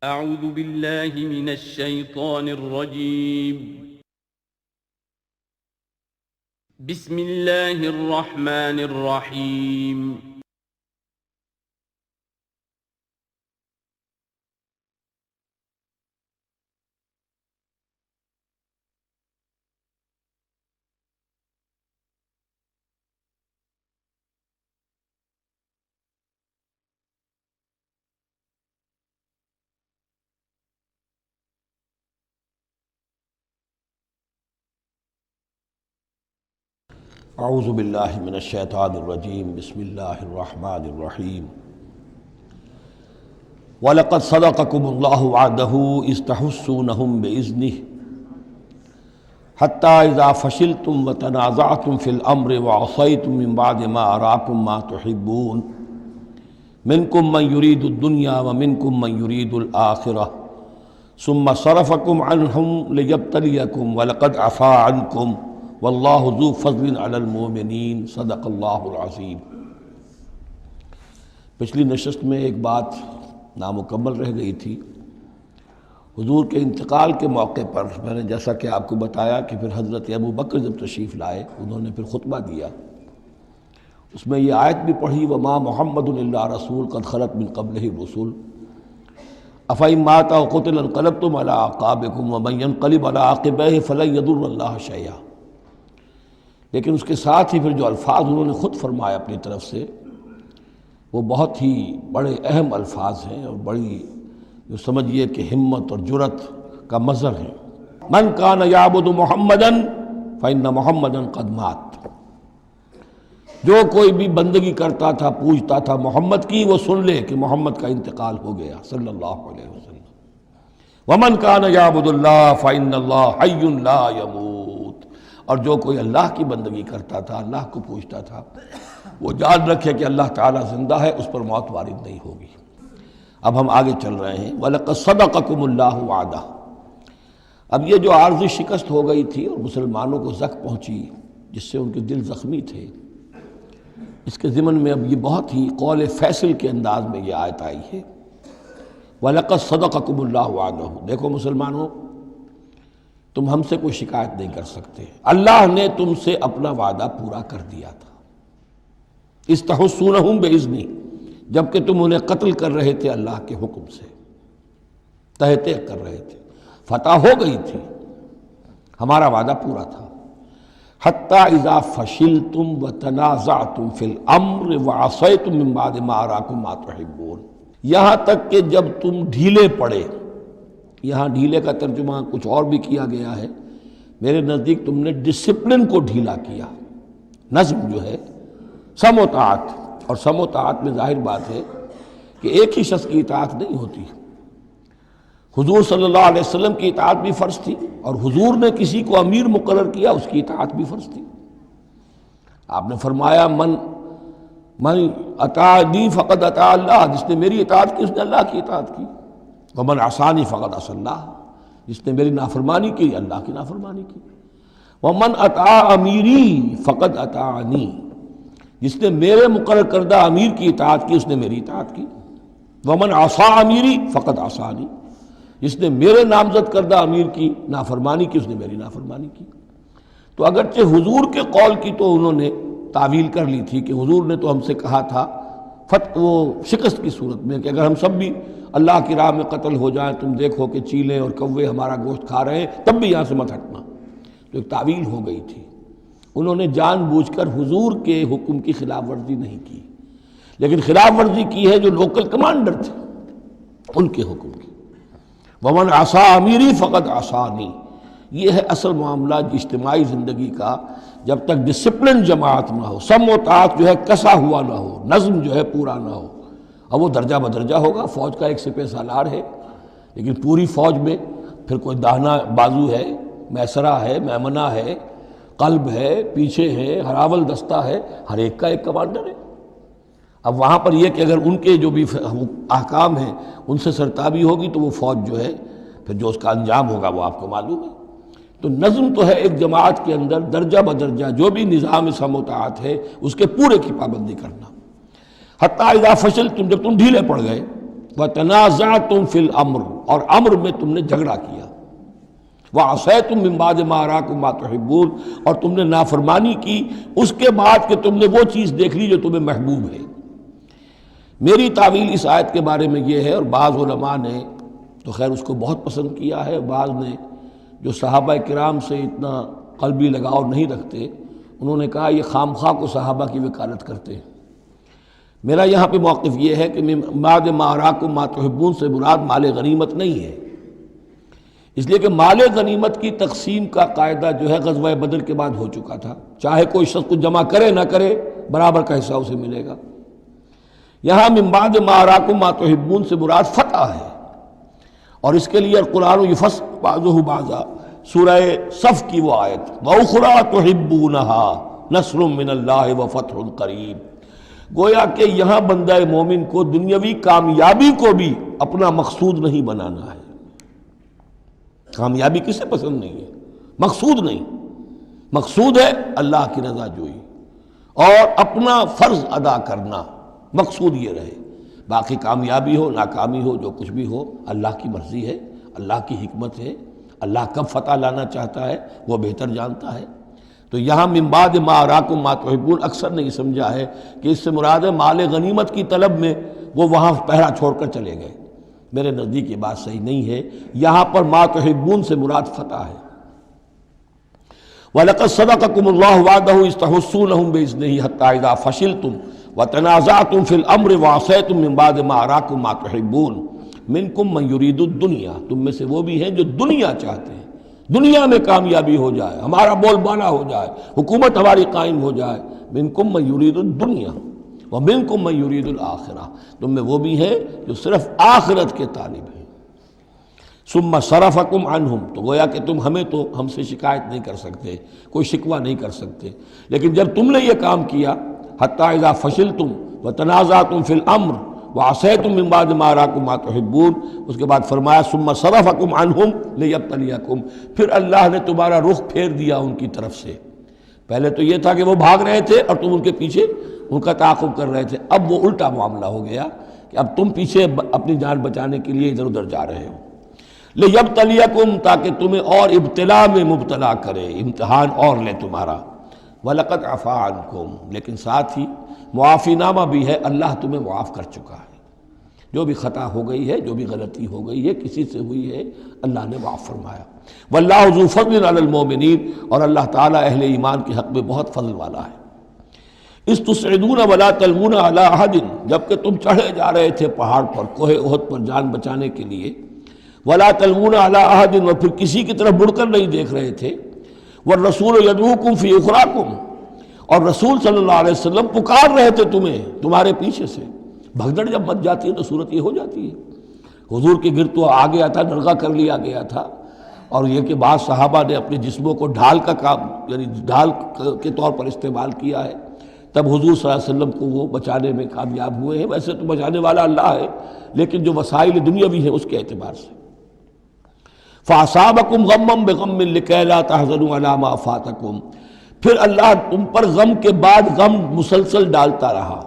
اعوذ باللہ من الشیطان الرجیم بسم اللہ الرحمن الرحیم اعوذ باللہ من الشیطان الرجیم بسم اللہ الرحمن الرحیم وَلَقَدْ صَدَقَكُمُ اللَّهُ وَعْدَهُ إِذْ تَحُسُّونَهُم بِإِذْنِهِ حَتَّى إِذَا فَشِلْتُمْ وَتَنَازَعْتُمْ فِي الْأَمْرِ وَعَصَيْتُمْ مِنْ بَعْدِ مَا أَرَاكُمْ مَا تُحِبُّونَ مِنْكُمْ مَنْ يُرِيدُ الدُّنْيَا وَمِنْكُمْ مَنْ يُرِيدُ الْآخِرَةَ ثُمَّ صَرَفَكُمْ عَنْهُمْ لِيَبْتَلِيَكُمْ وَلَقَدْ عَفَا عَنْكُمْ واللہ ذو فضل علی المؤمنین صدق اللہ العظیم۔ پچھلی نشست میں ایک بات نامکمل رہ گئی تھی۔ حضور کے انتقال کے موقع پر میں نے جیسا کہ آپ کو بتایا کہ پھر حضرت ابو بکر جب تشریف لائے انہوں نے پھر خطبہ دیا، اس میں یہ آیت بھی پڑھی وما محمد الا رسول قد خلت من قبلہ الرسل افإن مات أو قتل انقلبتم علی اعقابکم ومن ينقلب علی عقبیہ فلن یضر اللہ شیئا۔ لیکن اس کے ساتھ ہی پھر جو الفاظ انہوں نے خود فرمایا اپنی طرف سے وہ بہت ہی بڑے اہم الفاظ ہیں اور بڑی جو سمجھیے کہ ہمت اور جرت کا مظہر ہے۔ من کان یعبد محمدا فإن محمدا قد مات، جو کوئی بھی بندگی کرتا تھا پوجتا تھا محمد کی وہ سن لے کہ محمد کا انتقال ہو گیا صلی اللہ علیہ وسلم۔ ومن کان یعبد اللہ فإن اللہ حی لا یموت، اور جو کوئی اللہ کی بندگی کرتا تھا اللہ کو پوچھتا تھا وہ جان رکھے کہ اللہ تعالیٰ زندہ ہے، اس پر موت وارد نہیں ہوگی۔ اب ہم آگے چل رہے ہیں وَلَقَدْ صَدَقَكُمُ اللَّهُ وَعْدَهُ۔ اب یہ جو عارضی شکست ہو گئی تھی اور مسلمانوں کو زخم پہنچی جس سے ان کے دل زخمی تھے، اس کے ضمن میں اب یہ بہت ہی قول فیصل کے انداز میں یہ آیت آئی ہے وَلَقَدْ صَدَقَكُمُ اللَّهُ وَعْدَهُ۔ دیکھو مسلمانوں، تم ہم سے کوئی شکایت نہیں کر سکتے، اللہ نے تم سے اپنا وعدہ پورا کر دیا تھا۔ استحسونہم بإذنہ، جبکہ تم انہیں قتل کر رہے تھے اللہ کے حکم سے، تہتے کر رہے تھے، فتح ہو گئی تھی، ہمارا وعدہ پورا تھا۔ حتی اذا فشلتم وتنازعتم فی الامر وعصیتم من بعد ما اراکم ما تحبون، یہاں تک کہ جب تم ڈھیلے پڑے، یہاں ڈھیلے کا ترجمہ کچھ اور بھی کیا گیا ہے، میرے نزدیک تم نے ڈسپلن کو ڈھیلا کیا۔ نظم جو ہے سم و طاعت، اور سم و طاعت میں ظاہر بات ہے کہ ایک ہی شخص کی اطاعت نہیں ہوتی۔ حضور صلی اللہ علیہ وسلم کی اطاعت بھی فرض تھی، اور حضور نے کسی کو امیر مقرر کیا اس کی اطاعت بھی فرض تھی۔ آپ نے فرمایا من اطاعنی فقد اطاع اللہ، جس نے میری اطاعت کی اس نے اللہ کی اطاعت کی۔ ومن عصانی فقد عصی اللہ، جس نے میری نافرمانی کی اللہ کی نافرمانی کی۔ ومن اطاع امیری فقد اطاعنی، جس نے میرے مقرر کردہ امیر کی اطاعت کی اس نے میری اطاعت کی۔ ومن عصا امیری فقد عصانی، جس نے میرے نامزد کردہ امیر کی نافرمانی کی اس نے میری نافرمانی کی۔ تو اگرچہ حضور کے قول کی تو انہوں نے تعویل کر لی تھی کہ حضور نے تو ہم سے کہا تھا وہ شکست کی صورت میں کہ اگر ہم سب بھی اللہ کی راہ میں قتل ہو جائیں، تم دیکھو کہ چیلے اور کوے ہمارا گوشت کھا رہے ہیں، تب بھی یہاں سے مت ہٹنا۔ تو ایک تعویل ہو گئی تھی، انہوں نے جان بوجھ کر حضور کے حکم کی خلاف ورزی نہیں کی، لیکن خلاف ورزی کی ہے جو لوکل کمانڈر تھے ان کے حکم کی۔ ومن عصا امیری فقد عصانی، یہ ہے اصل معاملہ اجتماعی زندگی کا۔ جب تک ڈسپلن جماعت نہ ہو، سم و طاعت جو ہے کسا ہوا نہ ہو، نظم جو ہے پورا نہ ہو، اب وہ درجہ بدرجہ ہوگا۔ فوج کا ایک سپہ سالار ہے، لیکن پوری فوج میں پھر کوئی داہنا بازو ہے، میسرہ ہے، میمنہ ہے، قلب ہے، پیچھے ہے، ہراول دستہ ہے، ہر ایک کا ایک کمانڈر ہے۔ اب وہاں پر یہ کہ اگر ان کے جو بھی احکام ہیں ان سے سرتابی ہوگی تو وہ فوج جو ہے پھر جو اس کا انجام ہوگا وہ آپ کو معلوم ہے۔ تو نظم تو ہے ایک جماعت کے اندر درجہ بدرجہ جو بھی نظام سم و طاعت ہے اس کے پورے کی پابندی کرنا۔ حتیٰ اذا فشلتم، جب تم ڈھیلے پڑ گئے، وَتَنَازَعْتُمْ فِي الْأَمْرِ، اور امر میں تم نے جھگڑا کیا، وَعَصَيْتُمْ مِن بَعْدِ مَا أَرَاكُمْ مَا تُحِبُّونَ، اور تم نے نافرمانی کی اس کے بعد کہ تم نے وہ چیز دیکھ لی جو تمہیں محبوب ہے۔ میری تعویل اس آیت کے بارے میں یہ ہے، اور بعض علماء نے تو خیر اس کو بہت پسند کیا ہے، بعض نے جو صحابہ کرام سے اتنا قلبی لگاؤ نہیں رکھتے انہوں نے کہا یہ خام خواہ کو صحابہ کی وکالت کرتے ہیں۔ میرا یہاں پہ موقف یہ ہے کہ من بعد ما اراکم ما تحبون سے مراد مال غنیمت نہیں ہے، اس لیے کہ مال غنیمت کی تقسیم کا قاعدہ جو ہے غزوہ بدر کے بعد ہو چکا تھا، چاہے کوئی شخص کو جمع کرے نہ کرے برابر کا حصہ اسے ملے گا۔ یہاں من بعد ما اراکم ما تحبون سے مراد فتح ہے، اور اس کے لیے قرآن یفصل بعضہ بعضا، سورہ صف کی وہ آیت وَأُخْرَىٰ تُحِبُّونَهَا نَصْرٌ مِّنَ اللَّهِ وَفَتْحٌ قَرِیب، گویا کہ یہاں بندہ مومن کو دنیاوی کامیابی کو بھی اپنا مقصود نہیں بنانا ہے۔ کامیابی کسے پسند نہیں ہے؟ مقصود نہیں، مقصود ہے اللہ کی رضا جوئی اور اپنا فرض ادا کرنا، مقصود یہ رہے، باقی کامیابی ہو ناکامی ہو جو کچھ بھی ہو اللہ کی مرضی ہے، اللہ کی حکمت ہے، اللہ کب فتح لانا چاہتا ہے وہ بہتر جانتا ہے۔ تو یہاں من بعد ما اراکم ما تحبون اکثر نے یہ سمجھا ہے کہ اس سے مراد ہے مال غنیمت کی طلب میں وہ وہاں پہرا چھوڑ کر چلے گئے، میرے نزدیک یہ بات صحیح نہیں ہے، یہاں پر ما تحبون سے مراد فتح ہے۔ وَلَقَدْ صَدَقَكُمُ اللَّهُ وَعْدَهُ إِذْ تَحُسُّونَهُم بِإِذْنِهِ حَتَّىٰ إِذَا فَشِلْتُمْ وَتَنَازَعْتُمْ فِي الْأَمْرِ وَعَصَيْتُم مِّن بَعْدِ مَا أَرَاكُم مَّا تُحِبُّونَ مِنكُم مَّن يُرِيدُ الدُّنْيَا، تم میں سے وہ بھی ہیں جو دنیا چاہتے ہیں، دنیا میں کامیابی ہو جائے، ہمارا بول بالا ہو جائے، حکومت ہماری قائم ہو جائے۔ منکم من یرید الدنیا ومنکم من یرید الآخرہ، تم میں وہ بھی ہیں جو صرف آخرت کے طالب ہیں۔ ثم صرفکم عنہم، تو گویا کہ تم ہمیں تو ہم سے شکایت نہیں کر سکتے، کوئی شکوہ نہیں کر سکتے، لیکن جب تم نے یہ کام کیا حتی اذا فشلتم وتنازعتم فی الامر وعصیتم من بعد ما اراکم ما تحبون، اس کے بعد فرمایا ثم صرفکم عنہم لیبتلیکم، پھر اللہ نے تمہارا رخ پھیر دیا ان کی طرف سے۔ پہلے تو یہ تھا کہ وہ بھاگ رہے تھے اور تم ان کے پیچھے ان کا تعاقب کر رہے تھے، اب وہ الٹا معاملہ ہو گیا کہ اب تم پیچھے اپنی جان بچانے کے لیے ادھر ادھر جا رہے ہو۔ لیبتلیکم، تاکہ تمہیں اور ابتلا میں مبتلا کرے، امتحان اور لے تمہارا۔ وَلَقَدْ عَفَا عَنْكُمْ، لیکن ساتھ ہی معافی نامہ بھی ہے، اللہ تمہیں معاف کر چکا ہے، جو بھی خطا ہو گئی ہے، جو بھی غلطی ہو گئی ہے، کسی سے ہوئی ہے، اللہ نے معاف فرمایا۔ وَاللَّهُ ذُو فَضْلٍ عَلَى الْمُؤْمِنِينَ، اور اللہ تعالیٰ اہل ایمان کے حق میں بہت فضل والا ہے۔ اِذْ تُصْعِدُونَ وَلَا تَلْوُونَ عَلَىٰ أَحَدٍ، جبکہ تم چڑھے جا رہے تھے پہاڑ پر، کوہ احد پر جان بچانے کے لیے، وَلَا تَلْوُونَ عَلَىٰ أَحَدٍ، اور پھر کسی کی طرف مڑ کر نہیں دیکھ رہے تھے، وَالرَّسُولُ يَدْعُوكُمْ فِي أُخْرَاكُمْ، اور رسول صلی اللہ علیہ وسلم پکار رہے تھے تمہیں تمہارے پیچھے سے۔ بھگدڑ جب مچ جاتی ہے تو صورت یہ ہو جاتی ہے۔ حضور کے گرد تو آ گیا تھا، نرغہ کر لیا گیا تھا، اور یہ کہ بعض صحابہ نے اپنے جسموں کو ڈھال کا کام، یعنی ڈھال کے طور پر استعمال کیا ہے، تب حضور صلی اللہ علیہ وسلم کو وہ بچانے میں کامیاب ہوئے ہیں۔ ویسے تو بچانے والا اللہ ہے، لیکن جو وسائل دنیاوی ہیں اس کے اعتبار سے۔ فَأَصَابَكُمْ غَمًّا بِغَمٍّ لِكَيْ لَا تَحْزَنُوا عَلَىٰ مَا فَاتَكُمْ، پھر اللہ تم پر غم کے بعد غم مسلسل ڈالتا رہا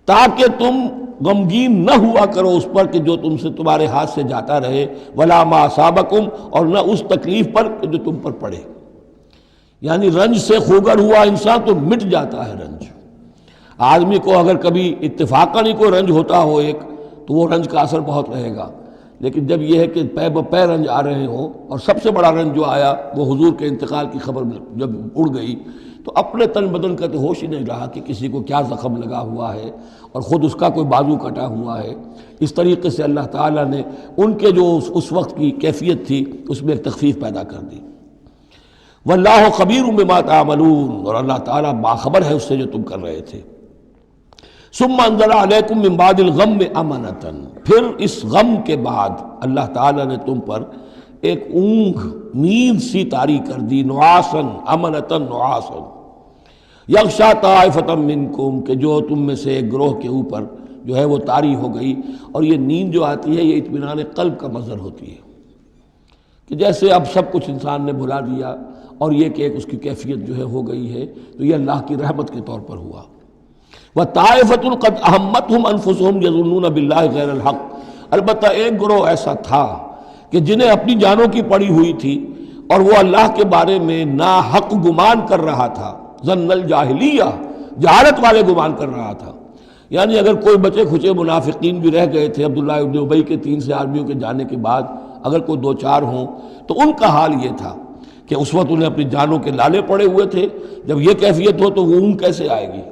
تاکہ تم غمگین نہ ہوا کرو اس پر کہ جو تم سے تمہارے ہاتھ سے جاتا رہے، وَلَا مَا أَصَابَكُمْ، اور نہ اس تکلیف پر جو تم پر پڑے۔ یعنی رنج سے خوگر ہوا انسان تو مٹ جاتا ہے رنج۔ آدمی کو اگر کبھی اتفاقاً ہی کوئی رنج ہوتا ہو ایک تو وہ رنج کا اثر بہت رہے گا، لیکن جب یہ ہے کہ پے بپے رنج آ رہے ہوں، اور سب سے بڑا رنج جو آیا وہ حضور کے انتقال کی خبر جب اڑ گئی تو اپنے تن بدن کا تو ہوش ہی نہیں رہا کہ کسی کو کیا زخم لگا ہوا ہے اور خود اس کا کوئی بازو کٹا ہوا ہے۔ اس طریقے سے اللہ تعالیٰ نے ان کے جو اس وقت کی کیفیت تھی اس میں ایک تخفیف پیدا کر دی۔ واللہ خبیر بما تعملون، اور اللہ تعالیٰ باخبر ہے اس سے جو تم کر رہے تھے۔ ثم انزل علیکم من بعد الغم امنۃ، پھر اس غم کے بعد اللہ تعالیٰ نے تم پر ایک اونگ، نیند سی طاری کر دی، نعاسا امنۃ نعاسا یغشا طائفۃ منکم، کہ جو تم میں سے ایک گروہ کے اوپر جو ہے وہ طاری ہو گئی۔ اور یہ نیند جو آتی ہے یہ اطمینان قلب کا مظہر ہوتی ہے، کہ جیسے اب سب کچھ انسان نے بھلا دیا اور یہ کہ ایک اس کی کیفیت جو ہے ہو گئی ہے، تو یہ اللہ کی رحمت کے طور پر ہوا۔ وطائفۃ قد اہمتہم انفسہم یظنون باللہ غیر الحق، البتہ ایک گروہ ایسا تھا کہ جنہیں اپنی جانوں کی پڑی ہوئی تھی اور وہ اللہ کے بارے میں ناحق گمان کر رہا تھا، ظن الجاہلیہ، جہالت والے گمان کر رہا تھا۔ یعنی اگر کوئی بچے کھچے منافقین بھی رہ گئے تھے عبداللہ ابن ابی کے 3 سے آدمیوں کے جانے کے بعد، اگر کوئی 2-4 ہوں تو ان کا حال یہ تھا کہ اس وقت انہیں اپنی جانوں کے لالے پڑے ہوئے تھے، جب یہ کیفیت ہو تو وہ اون کیسے آئے گی؟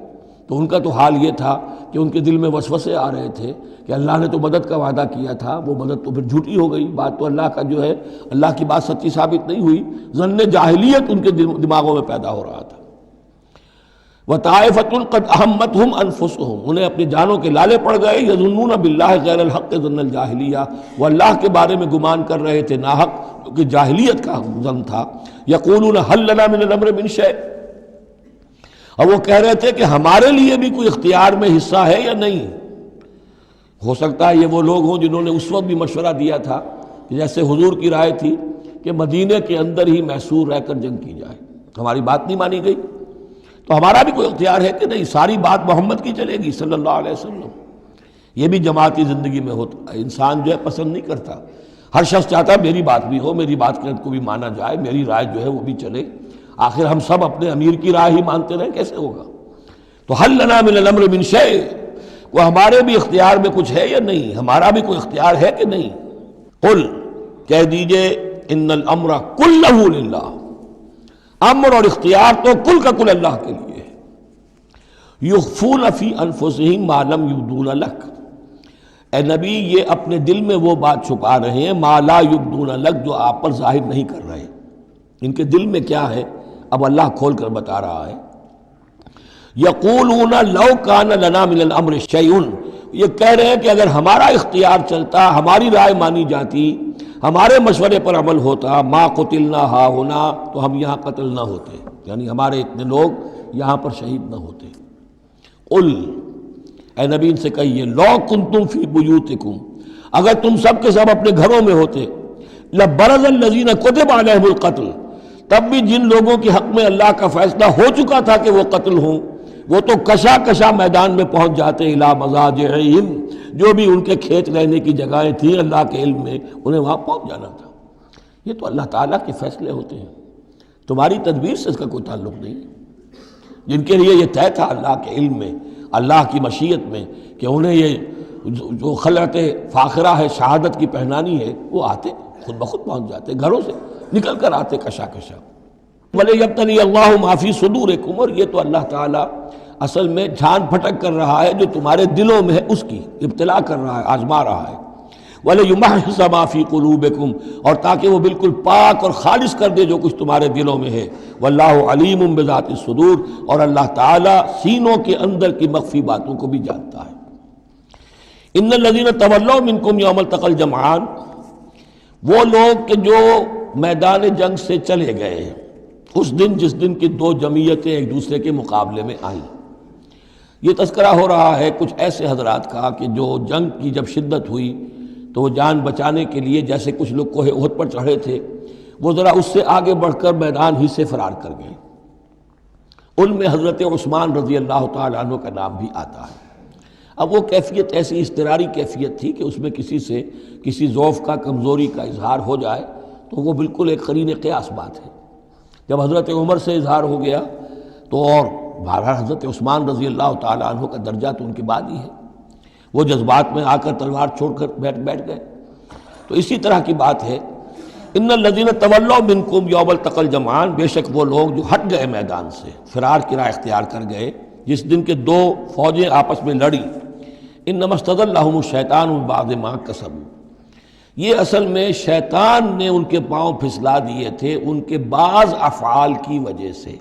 تو ان کا تو حال یہ تھا کہ ان کے دل میں وسوسے آ رہے تھے کہ اللہ نے تو مدد کا وعدہ کیا تھا، وہ مدد تو پھر جھوٹی ہو گئی، بات تو اللہ کا جو ہے اللہ کی بات سچی ثابت نہیں ہوئی، ظن جاہلیت ان کے دماغوں میں پیدا ہو رہا تھا۔ وطائفۃ قد اہمتہم انفسہم، انہیں اپنی جانوں کے لالے پڑ گئے، یظنون باللہ غیر الحق ظن الجاہلیہ، وہ اللہ کے بارے میں گمان کر رہے تھے ناحق، کیونکہ جاہلیت کا ظن تھا۔ یقولون حل لنا من الامر من شیء، اور وہ کہہ رہے تھے کہ ہمارے لیے بھی کوئی اختیار میں حصہ ہے یا نہیں۔ ہو سکتا ہے یہ وہ لوگ ہوں جنہوں نے اس وقت بھی مشورہ دیا تھا کہ جیسے حضور کی رائے تھی کہ مدینے کے اندر ہی محصور رہ کر جنگ کی جائے، ہماری بات نہیں مانی گئی تو ہمارا بھی کوئی اختیار ہے کہ نہیں، ساری بات محمد کی چلے گی صلی اللہ علیہ وسلم۔ یہ بھی جماعتی زندگی میں ہوتا ہے، انسان جو ہے پسند نہیں کرتا، ہر شخص چاہتا ہے میری بات بھی ہو، میری بات کو بھی مانا جائے، میری رائے جو ہے وہ بھی چلے۔ آخر ہم سب اپنے امیر کی رائے ہی مانتے رہیں، کیسے ہوگا؟ تو حل لنا من الامر من شیء، وہ ہمارے بھی اختیار میں کچھ ہے یا نہیں، ہمارا بھی کوئی اختیار ہے کہ نہیں؟ قل، کہہ دیجئے، ان الامر کلہ للہ، امر اور اختیار تو کل کا کل اللہ کے لیے ہے۔ یخفون فی انفسہم ما لم یبدون لک، اے نبی یہ اپنے دل میں وہ بات چھپا رہے ہیں ما لا یبدون لک، جو آپ پر ظاہر نہیں کر رہے۔ ان کے دل میں کیا ہے اب اللہ کھول کر بتا رہا ہے۔ یقولون لو کان لنا من الامر شیء، یہ کہہ رہے ہیں کہ اگر ہمارا اختیار چلتا، ہماری رائے مانی جاتی، ہمارے مشورے پر عمل ہوتا، ما قتلنا ہاہنا، تو ہم یہاں قتل نہ ہوتے، یعنی ہمارے اتنے لوگ یہاں پر شہید نہ ہوتے۔ قل، اے نبی ان سے کہیے، لو کنتم فی بیوتکم، اگر تم سب کے سب اپنے گھروں میں ہوتے، لبرز الذین کتب علیہم القتل، تب بھی جن لوگوں کے حق میں اللہ کا فیصلہ ہو چکا تھا کہ وہ قتل ہوں، وہ تو کشا کشا میدان میں پہنچ جاتے، الی مضاجعہم، جو بھی ان کے کھیت رہنے کی جگہیں تھیں اللہ کے علم میں، انہیں وہاں پہنچ جانا تھا۔ یہ تو اللہ تعالیٰ کے فیصلے ہوتے ہیں، تمہاری تدبیر سے اس کا کوئی تعلق نہیں۔ جن کے لیے یہ طے تھا اللہ کے علم میں، اللہ کی مشیت میں، کہ انہیں یہ جو خلعت فاخرہ ہے، شہادت کی پہنانی ہے، وہ آتے خود بخود پہنچ جاتے، گھروں سے نکل کر آتے کشا کشا۔ وَلِيَبْتَلِيَ اللَّهُ مَا فِي صُدُورِكُمْ، اور یہ تو اللہ تعالیٰ اصل میں جھان پھٹک کر رہا ہے جو تمہارے دلوں میں ہے، اس کی ابتلا کر رہا ہے، آزما رہا ہے۔ وَلِيُمَحِّصَ مَا فِي قُلُوبِكُمْ، اور تاکہ وہ بالکل پاک اور خالص کر دے جو کچھ تمہارے دلوں میں ہے۔ وَاللَّهُ عَلِيمٌ بِذَاتِ الصُّدُورِ، اور اللہ تعالیٰ سینوں کے اندر کی مخفی باتوں کو بھی جانتا ہے۔ ان الذین تولوا منکم یوم التقى الجمعان، وہ لوگ کہ جو میدان جنگ سے چلے گئے اس دن جس دن کی 2 جمعیتیں ایک دوسرے کے مقابلے میں آئیں۔ یہ تذکرہ ہو رہا ہے کچھ ایسے حضرات کا کہ جو جنگ کی جب شدت ہوئی تو وہ جان بچانے کے لیے، جیسے کچھ لوگ کوہ احد پر چڑھے تھے، وہ ذرا اس سے آگے بڑھ کر میدان ہی سے فرار کر گئے۔ ان میں حضرت عثمان رضی اللہ تعالیٰ عنہ کا نام بھی آتا ہے۔ اب وہ کیفیت ایسی اضطراری کیفیت تھی کہ اس میں کسی سے کسی ضعف کا، کمزوری کا اظہار ہو جائے تو وہ بالکل ایک قرین قیاس بات ہے۔ جب حضرت عمر سے اظہار ہو گیا تو اور بہرحال حضرت عثمان رضی اللہ تعالیٰ عنہ کا درجہ تو ان کے بعد ہی ہے، وہ جذبات میں آ کر تلوار چھوڑ کر بیٹھ گئے۔ تو اسی طرح کی بات ہے، ان الذین تولوا منکم یوم التقى الجمعان، بے شک وہ لوگ جو ہٹ گئے میدان سے، فرار کی راہ اختیار کر گئے جس دن کے 2 فوجیں آپس میں لڑی۔ انما استزلهم الشیطان ببعض ما کسبوا، یہ اصل میں شیطان نے ان کے پاؤں پھسلا دیے تھے ان کے بعض افعال کی وجہ سے۔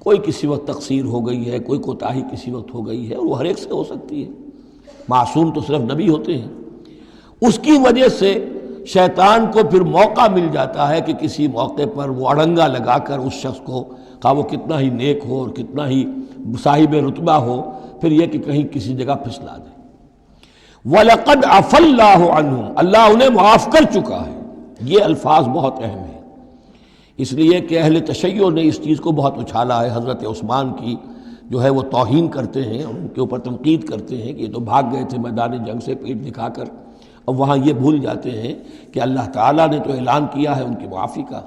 کوئی کسی وقت تقصیر ہو گئی ہے، کوئی کوتاہی کسی وقت ہو گئی ہے، اور وہ ہر ایک سے ہو سکتی ہے، معصوم تو صرف نبی ہوتے ہیں۔ اس کی وجہ سے شیطان کو پھر موقع مل جاتا ہے کہ کسی موقع پر وہ اڑنگا لگا کر اس شخص کو، خواہ وہ کتنا ہی نیک ہو اور کتنا ہی صاحب رتبہ ہو، پھر یہ کہ کہیں کسی جگہ پھسلا دے۔ وَلَقَدْ عَفَا اللَّهُ عَنْهُمْ، اللہ انہیں معاف کر چکا ہے۔ یہ الفاظ بہت اہم ہیں، اس لیے کہ اہل تشیع نے اس چیز کو بہت اچھالا ہے حضرت عثمان کی جو ہے وہ توہین کرتے ہیں اور ان کے اوپر تنقید کرتے ہیں کہ یہ تو بھاگ گئے تھے میدان جنگ سے پیٹ دکھا کر، اب وہاں یہ بھول جاتے ہیں کہ اللہ تعالیٰ نے تو اعلان کیا ہے ان کی معافی کا،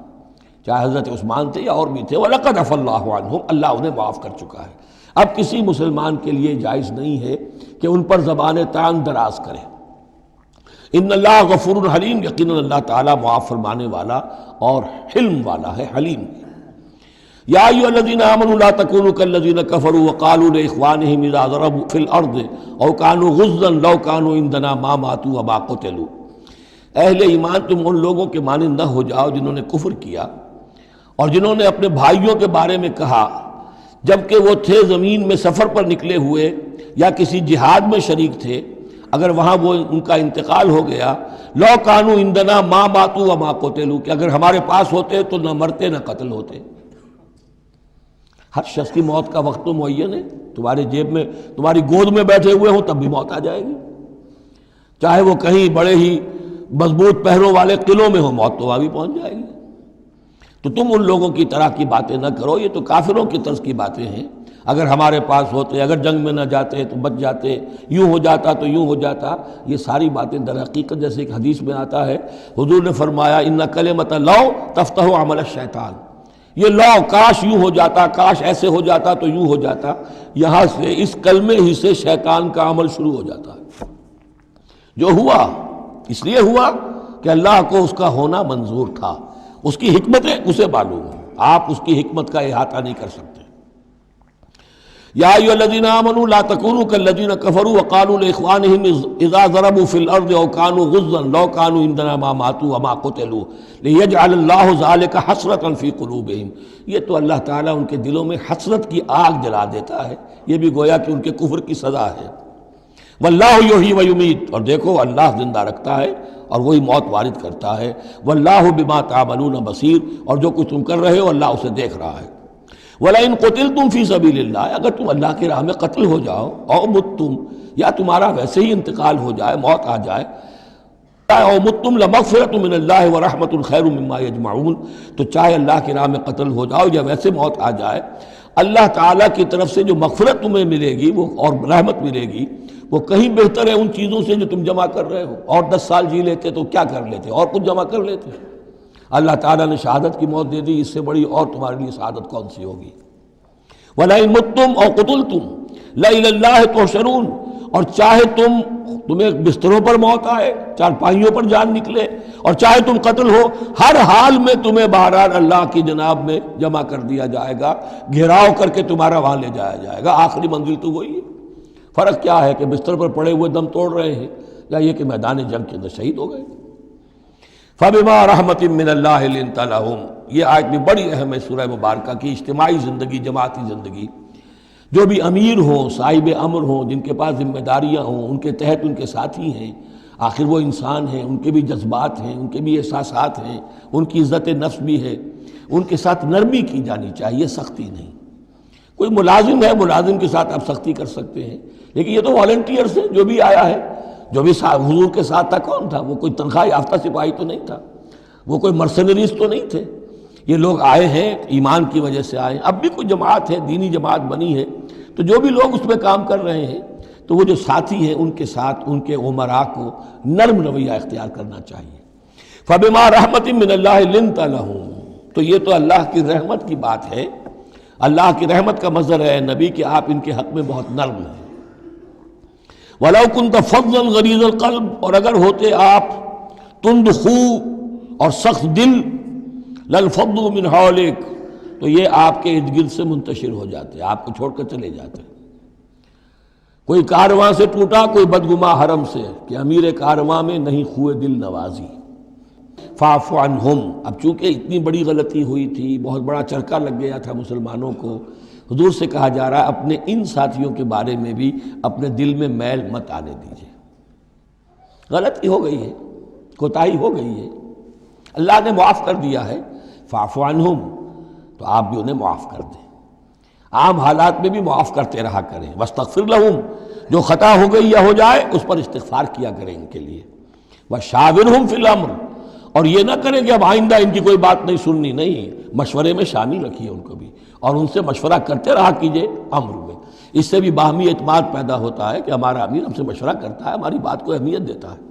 چاہے حضرت عثمان تھے یا اور بھی تھے، وَلَقَدْ عَفَا اللَّهُ عَنْهُمْ، اللہ انہیں معاف کر چکا ہے۔ اب کسی مسلمان کے لیے جائز نہیں ہے کہ ان پر زبان طعن دراز کرے۔ ان اللہ غفور حلیم، یقیناً اللہ تعالیٰ معاف فرمانے والا اور حلم والا ہے، حلیم ہے۔ یا ایھا الذین آمنوا لا تکونوا کالذین کفروا وقالوا لاخوانہم اذا ضربوا فی الارض او کانوا غزا لو کانوا عندنا ما ماتوا وما قتلوا، اہل ایمان تم ان لوگوں کے مانند نہ ہو جاؤ جنہوں نے کفر کیا اور جنہوں نے اپنے بھائیوں کے بارے میں کہا جبکہ وہ تھے زمین میں سفر پر نکلے ہوئے یا کسی جہاد میں شریک تھے، اگر وہاں وہ ان کا انتقال ہو گیا، لو کانوا عندنا ما ماتوا وما قتلوا، کہ اگر ہمارے پاس ہوتے تو نہ مرتے نہ قتل ہوتے۔ ہر شخص کی موت کا وقت تو معین ہے، تمہارے جیب میں تمہاری گود میں بیٹھے ہوئے ہوں تب بھی موت آ جائے گی، چاہے وہ کہیں بڑے ہی مضبوط پہروں والے قلعوں میں ہو، موت تو وہاں بھی پہنچ جائے گی۔ تو تم ان لوگوں کی طرح کی باتیں نہ کرو، یہ تو کافروں کی طرز کی باتیں ہیں، اگر ہمارے پاس ہوتے، اگر جنگ میں نہ جاتے تو بچ جاتے، یوں ہو جاتا تو یوں ہو جاتا، یہ ساری باتیں در حقیقت جیسے ایک حدیث میں آتا ہے، حضور نے فرمایا ان کلمۃ لو تفتح عمل الشیطان، یہ لو کاش یوں ہو جاتا، کاش ایسے ہو جاتا تو یوں ہو جاتا، یہاں سے اس کلمے ہی سے شیطان کا عمل شروع ہو جاتا ہے۔ جو ہوا اس لیے ہوا کہ اللہ کو اس کا ہونا منظور تھا، اس کی حکمتیں اسے معلوم ہیں، آپ اس کی حکمت کا احاطہ نہیں کر سکتے۔ یا ایھا الذین آمنوا لا تکونوا کالذین کفروا وقالوا لاخوانہم اذا ضربوا فی الارض او کانوا غزا لو کانوا عندنا ما ماتوا وما قتلوا لیجعل اللہ ذلک حسرۃ فی قلوبہم، یہ تو اللہ تعالیٰ ان کے دلوں میں حسرت کی آگ جلا دیتا ہے، یہ بھی گویا کہ ان کے کفر کی سزا ہے۔ واللہ یحیی ویمیت، اور دیکھو اللہ زندہ رکھتا ہے اور وہی موت وارد کرتا ہے۔ واللہ بما تعملون بصیر، اور جو کچھ تم کر رہے ہو اللہ اسے دیکھ رہا ہے۔ وَلَئِن قُتِلْتُمْ فِي سَبِيلِ اللَّهِ، اگر تم اللہ کی راہ میں قتل ہو جاؤ، او متم، یا تمہارا ویسے ہی انتقال ہو جائے، موت آ جائے، او متم لَمَغْفِرَةٌ مِّنَ اللَّهِ وَرَحْمَةٌ خَيْرٌ مِّمَّا يَجْمَعُونَ، تو چاہے اللہ کی راہ میں قتل ہو جاؤ یا ویسے موت آ جائے، اللہ تعالیٰ کی طرف سے جو مغفرت تمہیں ملے گی وہ اور رحمت ملے گی وہ کہیں بہتر ہے ان چیزوں سے جو تم جمع کر رہے ہو۔ اور 10 سال جی لیتے تو کیا کر لیتے، اور کچھ جمع کر لیتے، اللہ تعالیٰ نے شہادت کی موت دے دی، اس سے بڑی اور تمہارے لیے شہادت کون سی ہوگی۔ وَلَئِن مُتُّمْ أَوْ قُتِلْتُمْ لَإِلَى اللَّهِ تُحْشَرُونَ، اور چاہے تمہیں بستروں پر موت آئے، چارپائیوں پر جان نکلے، اور چاہے تم قتل ہو، ہر حال میں تمہیں بہرحال اللہ کی جناب میں جمع کر دیا جائے گا، گھیراؤ کر کے تمہارا وہاں لے جایا جائے گا، آخری منزل تو وہی ہے۔ فرق کیا ہے کہ بستر پر پڑے ہوئے دم توڑ رہے ہیں یا یہ کہ میدان جنگ کے اندر شہید ہو گئے۔ فَبِمَا رَحْمَةٍ مِّنَ اللَّهِ لِنتَ لَهُمْ، یہ آیت بھی بڑی اہم ہے سورہ مبارکہ کی، اجتماعی زندگی، جماعتی زندگی، جو بھی امیر ہوں، صاحب امر ہوں، جن کے پاس ذمہ داریاں ہوں، ان کے تحت ان کے ساتھی ہیں، آخر وہ انسان ہیں، ان کے بھی جذبات ہیں، ان کے بھی احساسات ہیں، ان کی عزت نفس بھی ہے، ان کے ساتھ نرمی کی جانی چاہیے، سختی نہیں۔ کوئی ملازم ہے، ملازم کے ساتھ آپ سختی کر سکتے ہیں، لیکن یہ تو والنٹیئرس ہے، جو بھی آیا ہے، جو بھی حضور کے ساتھ تھا کون تھا؟ وہ کوئی تنخواہ یافتہ سپاہی تو نہیں تھا، وہ کوئی مرسنریز تو نہیں تھے، یہ لوگ آئے ہیں ایمان کی وجہ سے آئے ہیں۔ اب بھی کوئی جماعت ہے، دینی جماعت بنی ہے، تو جو بھی لوگ اس میں کام کر رہے ہیں تو وہ جو ساتھی ہیں ان کے ساتھ ان کے امراء کو نرم رویہ اختیار کرنا چاہیے۔ فَبِمَا رَحْمَةٍ مِّنَ اللَّهِ لِنتَ لَهُمْ، تو یہ تو اللہ کی رحمت کی بات ہے، اللہ کی رحمت کا مظہر ہے نبی کہ آپ ان کے حق میں بہت نرم ہیں۔ وَلَوْ كُنْتَ فَظًّا غَلِيظَ الْقَلْبِ، اور اگر ہوتے آپ تند خو اور سخت دل، لَانفَضُّوا مِنْ حَوْلِكَ، تو یہ آپ کے ارد گرد سے منتشر ہو جاتے، آپ کو چھوڑ کر چلے جاتے۔ کوئی کارواں سے ٹوٹا، کوئی بدگماں حرم سے، کہ امیر کارواں میں نہیں خوئے دل نوازی۔ فاعف عنہم، اب چونکہ اتنی بڑی غلطی ہوئی تھی، بہت بڑا چرکا لگ گیا تھا مسلمانوں کو، حضور سے کہا جا رہا ہے اپنے ان ساتھیوں کے بارے میں بھی اپنے دل میں میل مت آنے دیجیے، غلطی ہو گئی ہے، کوتاہی ہو گئی ہے، اللہ نے معاف کر دیا ہے، فاعف عنہم، تو آپ بھی انہیں معاف کر دیں، عام حالات میں بھی معاف کرتے رہا کریں۔ واستغفر لہم، جو خطا ہو گئی یا ہو جائے اس پر استغفار کیا کریں ان کے لیے۔ وشاورہم فی الامر، اور یہ نہ کریں کہ اب آئندہ ان کی کوئی بات نہیں سننی، نہیں، مشورے میں شامل رکھیے ان کو بھی، اور ان سے مشورہ کرتے رہا کیجئے امر میں۔ اس سے بھی باہمی اعتماد پیدا ہوتا ہے کہ ہمارا امیر ہم سے مشورہ کرتا ہے، ہماری بات کو اہمیت دیتا ہے۔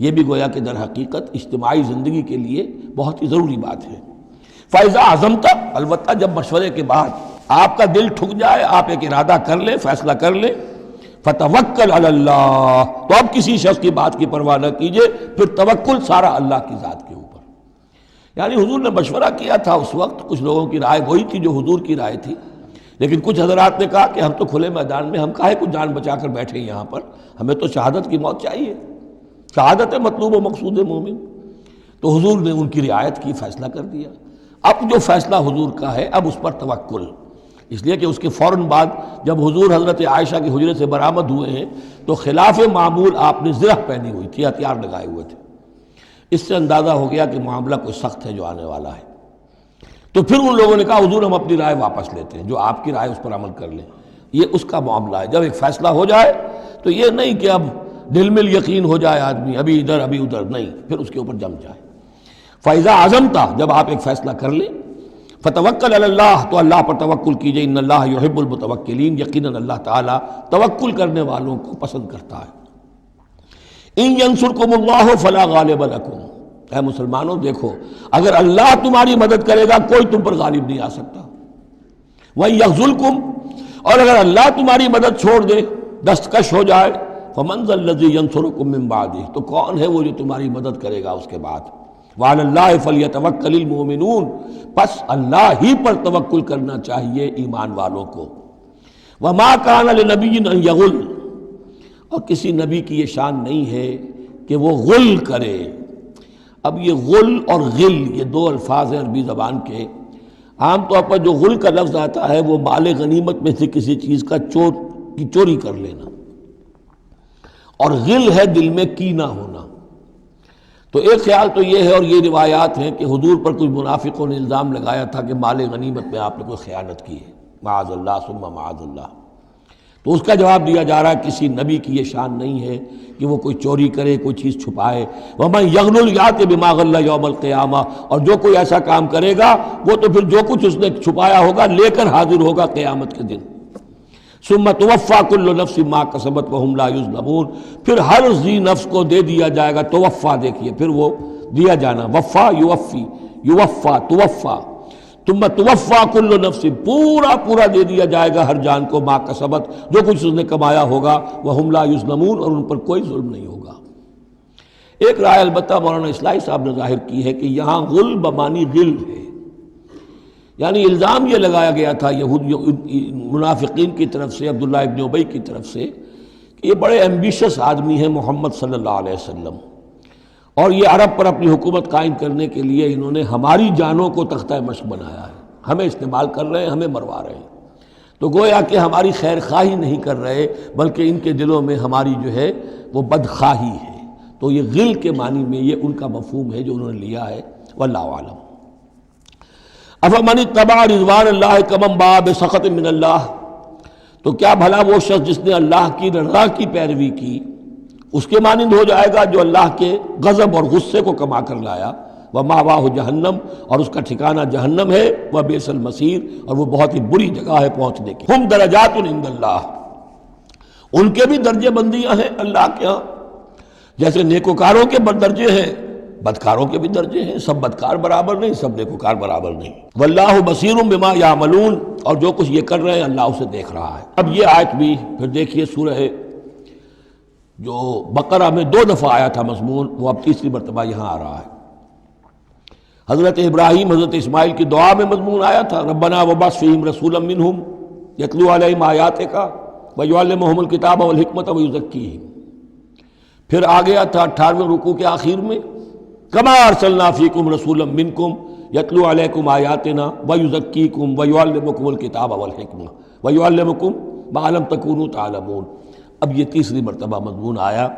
یہ بھی گویا کہ در حقیقت اجتماعی زندگی کے لیے بہت ہی ضروری بات ہے۔ فَإِذَا عَزَمْتَ، البتہ جب مشورے کے بعد آپ کا دل ٹھک جائے، آپ ایک ارادہ کر لیں، فیصلہ کر لیں، فَتَوَكَّلْ عَلَى اللَّهِ، تو اب کسی شخص کی بات کی پرواہ نہ کیجیے، پھر توکل سارا اللہ کی ذات کے اوپر۔ یعنی حضور نے مشورہ کیا تھا اس وقت، کچھ لوگوں کی رائے وہی تھی جو حضور کی رائے تھی، لیکن کچھ حضرات نے کہا کہ ہم تو کھلے میدان میں، ہم کاہے کو جان بچا کر بیٹھے یہاں پر، ہمیں تو شہادت کی موت چاہیے، شہادت مطلوب و مقصود مومن۔ تو حضور نے ان کی رعایت کی، فیصلہ کر دیا۔ اب جو فیصلہ حضور کا ہے اب اس پر توکل، اس لیے کہ اس کے فوراً بعد جب حضور حضرت عائشہ کے حجرے سے برآمد ہوئے ہیں تو خلاف معمول آپ نے زرہ پہنی ہوئی تھی، ہتھیار لگائے ہوئے تھے۔ اس سے اندازہ ہو گیا کہ معاملہ کوئی سخت ہے جو آنے والا ہے۔ تو پھر ان لوگوں نے کہا حضور ہم اپنی رائے واپس لیتے ہیں، جو آپ کی رائے اس پر عمل کر لیں۔ یہ اس کا معاملہ ہے، جب ایک فیصلہ ہو جائے تو یہ نہیں کہ اب دل میں یقین ہو جائے آدمی ابھی ادھر ابھی ادھر، نہیں، پھر اس کے اوپر جم جائے۔ فَإِذَا عَزَمْتَ، جب آپ ایک فیصلہ کر لیں، فَتَوَكَّلْ عَلَى اللَّهِ، تو اللہ پر توکل کیجئے، ان اللہ یحب المتوکلین، یقیناً اللہ تعالیٰ توکل کرنے والوں کو پسند کرتا ہے۔ ان ینصرکم اللہ فلا غالب لکم، اے مسلمانوں دیکھو، اگر اللہ تمہاری مدد کرے گا کوئی تم پر غالب نہیں آ سکتا۔ وَإِن یخذلکم، اور اگر اللہ تمہاری مدد چھوڑ دے، دستکش ہو جائے، فمن ذا الذی ینصرکم من بعدہ، تو کون ہے وہ جو تمہاری مدد کرے گا اس کے بعد۔ وعلی اللہ فلیتوکل المؤمنون، پس اللہ ہی پر توکل کرنا چاہیے ایمان والوں کو۔ وما کان لنبی ان یغل، اور کسی نبی کی یہ شان نہیں ہے کہ وہ غل کرے۔ اب یہ غل اور غل یہ دو الفاظ ہیں عربی زبان کے۔ عام طور پر جو غل کا لفظ آتا ہے وہ مال غنیمت میں سے کسی چیز کا چوری کر لینا، اور غل ہے دل میں کینہ ہونا۔ تو ایک خیال تو یہ ہے، اور یہ روایات ہیں کہ حضور پر کچھ منافقوں نے الزام لگایا تھا کہ مال غنیمت میں آپ نے کوئی خیانت کی ہے، معاذ اللہ ثم معاذ اللہ۔ تو اس کا جواب دیا جا رہا ہے کسی نبی کی یہ شان نہیں ہے کہ وہ کوئی چوری کرے، کوئی چیز چھپائے۔ وَمَن يَغْلُلْ يَأْتِ بِمَا غَلَّ يَوْمَ الْقِيَامَةِ، اور جو کوئی ایسا کام کرے گا وہ تو پھر جو کچھ اس نے چھپایا ہوگا لے کر حاضر ہوگا قیامت کے دن۔ ثُمَّ تُوَفَّىٰ كُلُّ نَفْسٍ مَا كَسَبَتْ وَهُمْ لَا يُظْلَمُونَ، پھر ہر ذی نفس کو دے دیا جائے گا۔ توفا دیکھیے، پھر وہ دیا جانا، وفا یوفی، یوفا توفا، ثم توفا کل نفس، پورا دے دیا جائے گا ہر جان کو، ما کسبت، جو کچھ اس نے کمایا ہوگا، وہم لا یظلمون، اور ان پر کوئی ظلم نہیں ہوگا۔ ایک رائے البتہ مولانا اصلاحی صاحب نے ظاہر کی ہے کہ یہاں غل بمانی غل ہے، یعنی الزام یہ لگایا گیا تھا منافقین کی طرف سے، عبداللہ ابن ابی کی طرف سے، کہ یہ بڑے ایمبیشس آدمی ہیں محمد صلی اللہ علیہ وسلم، اور یہ عرب پر اپنی حکومت قائم کرنے کے لیے انہوں نے ہماری جانوں کو تختہ مشق بنایا ہے، ہمیں استعمال کر رہے ہیں، ہمیں مروا رہے ہیں۔ تو گویا کہ ہماری خیر خواہی نہیں کر رہے بلکہ ان کے دلوں میں ہماری جو ہے وہ بدخواہی ہے۔ تو یہ غل کے معنی میں یہ ان کا مفہوم ہے جو انہوں نے لیا ہے، واللہ اعلم۔ افمن اتبع رضوان اللہ کمن باء بسخط من اللہ، تو کیا بھلا وہ شخص جس نے اللہ کی رضا کی پیروی کی اس کے مانند ہو جائے گا جو اللہ کے غضب اور غصے کو کما کر لایا۔ ومأواہ جہنم، اور اس کا ٹھکانہ جہنم ہے، وبئس المصیر، اور وہ بہت ہی بری جگہ ہے پہنچنے کی۔ ہم درجات عند اللہ، ان کے بھی درجے بندیاں ہیں اللہ کے ہاں، جیسے نیکوکاروں کے درجے ہیں بدکاروں کے بھی درجے ہیں، سب بدکار برابر نہیں، سب نیکوکار برابر نہیں۔ واللہ بصیر بما یعملون، اور جو کچھ یہ کر رہے ہیں اللہ اسے دیکھ رہا ہے۔ اب یہ آیت بھی پھر دیکھیے، سورہ جو بقرہ میں 2 دفعہ آیا تھا مضمون، وہ اب تیسری مرتبہ یہاں آ رہا ہے۔ حضرت ابراہیم حضرت اسماعیل کی دعا میں مضمون آیا تھا، ربنا وبعث فیہم رسولا منہم یتلو علیہم آیاتک ویعلمہم الکتاب والحکمۃ ویزکیہم۔ پھر آ گیا تھا 18ویں رکوع کے آخر میں، کما ارسلنا فیکم رسولا منکم یتلو علیکم آیاتنا ویزکیکم ویعلمکم الکتاب والحکمہ ویعلمکم ما لم تکونوا تعلمون۔ اب یہ تیسری مرتبہ مضمون آیا،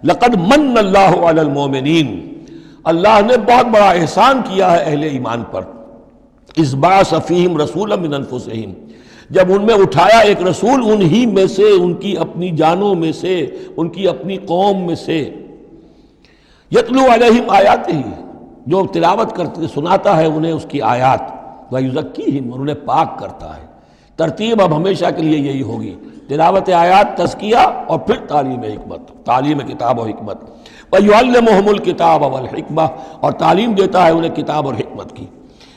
لقد من اللہ علی المؤمنین، اللہ نے بہت بڑا احسان کیا ہے اہل ایمان پر، اذ بعث فیہم رسولا من انفسہم، جب ان میں اٹھایا ایک رسول انہی میں سے، ان کی اپنی جانوں میں سے، ان کی اپنی قوم میں سے، یتلو علیہم آیاتہ، جو تلاوت کرتے سناتا ہے انہیں اس کی آیات، ویزکیہم، اور انہیں پاک کرتا ہے۔ ترتیب اب ہمیشہ کے لیے یہی ہوگی، تلاوت آیات، تزکیہ، اور پھر تعلیم حکمت، تعلیم کتاب و حکمت۔ وَيُعَلِّمُهُمُ الْكِتَابَ وَالْحِكْمَةَ، اور تعلیم دیتا ہے انہیں کتاب اور حکمت کی۔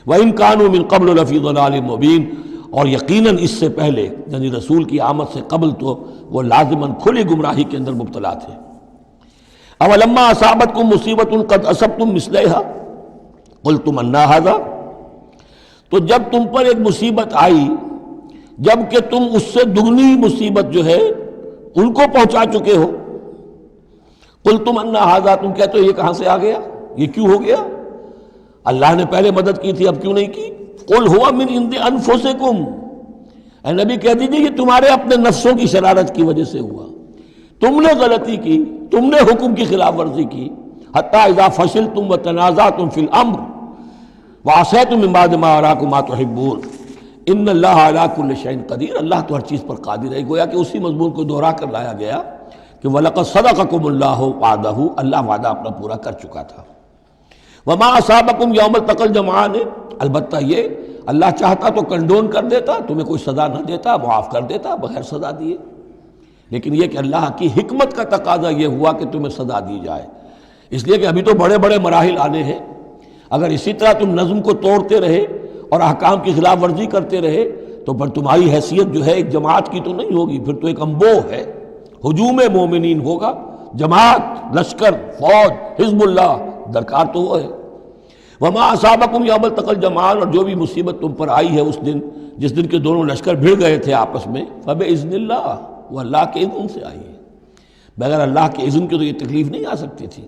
وَإِن كَانُوا مِن قَبْلُ لَفِي ضَلَالٍ مُبِينٍ، اور یقیناً اس سے پہلے یعنی رسول کی آمد سے قبل تو وہ لازماً کھلی گمراہی کے اندر مبتلا تھے۔ اولما اصابتکم مصیبۃ قد اصبتم مثلها قلتم انا ھذا، تو جب تم پر ایک مصیبت آئی جب کہ تم اس سے دگنی مصیبت جو ہے ان کو پہنچا چکے ہو، قلتم انا ھذا، تم کہتے ہو یہ کہاں سے آ گیا، یہ کیوں ہو گیا، اللہ نے پہلے مدد کی تھی اب کیوں نہیں کی۔ قل ھو من عند انفسکم، اے نبی کہہ دیجیے یہ تمہارے اپنے نفسوں کی شرارت کی وجہ سے ہوا، تم نے غلطی کی، تم نے حکم کی خلاف ورزی کی۔ حتی اذا فشلتم وتنازعتم فی الامر وعصیتم من بعد ما اراکم ما تحبون ان اللہ علی کل شیء قدیر، اللہ تو ہر چیز پر قادر ہے۔ گویا کہ اسی مضمون کو دوہرا کر لایا گیا کہ وَلَقَدْ صَدَقَكُمُ اللَّهُ وَعْدَهُ، اللہ وعدہ اپنا پورا کر چکا تھا۔ وَمَا أَصَابَكُمْ يَوْمَ التَّقَى الْجَمْعَانِ، البتہ یہ اللہ چاہتا تو کنڈون کر دیتا، تمہیں کوئی سزا نہ دیتا، معاف کر دیتا بغیر سزا دیے، لیکن یہ کہ اللہ کی حکمت کا تقاضا یہ ہوا کہ تمہیں سزا دی جائے، اس لیے کہ ابھی تو بڑے بڑے مراحل آنے ہیں۔ اگر اسی طرح تم نظم کو توڑتے رہے اور احکام کی خلاف ورزی کرتے رہے تو پھر تمہاری حیثیت جو ہے ایک جماعت کی تو نہیں ہوگی، پھر تو ایک انبوہ ہے، ہجوم مومنین ہوگا، جماعت، لشکر، فوج، حزب اللہ درکار تو وہ ہے۔ وما اصابکم یوم التقى الجمعان، اور جو بھی مصیبت تم پر آئی ہے اس دن جس دن کے دونوں لشکر بھڑ گئے تھے آپس میں، فباذن اللہ، وہ اللہ کے اذن سے آئی ہے، بغیر اللہ کے اذن کے تو یہ تکلیف نہیں آ سکتی تھی۔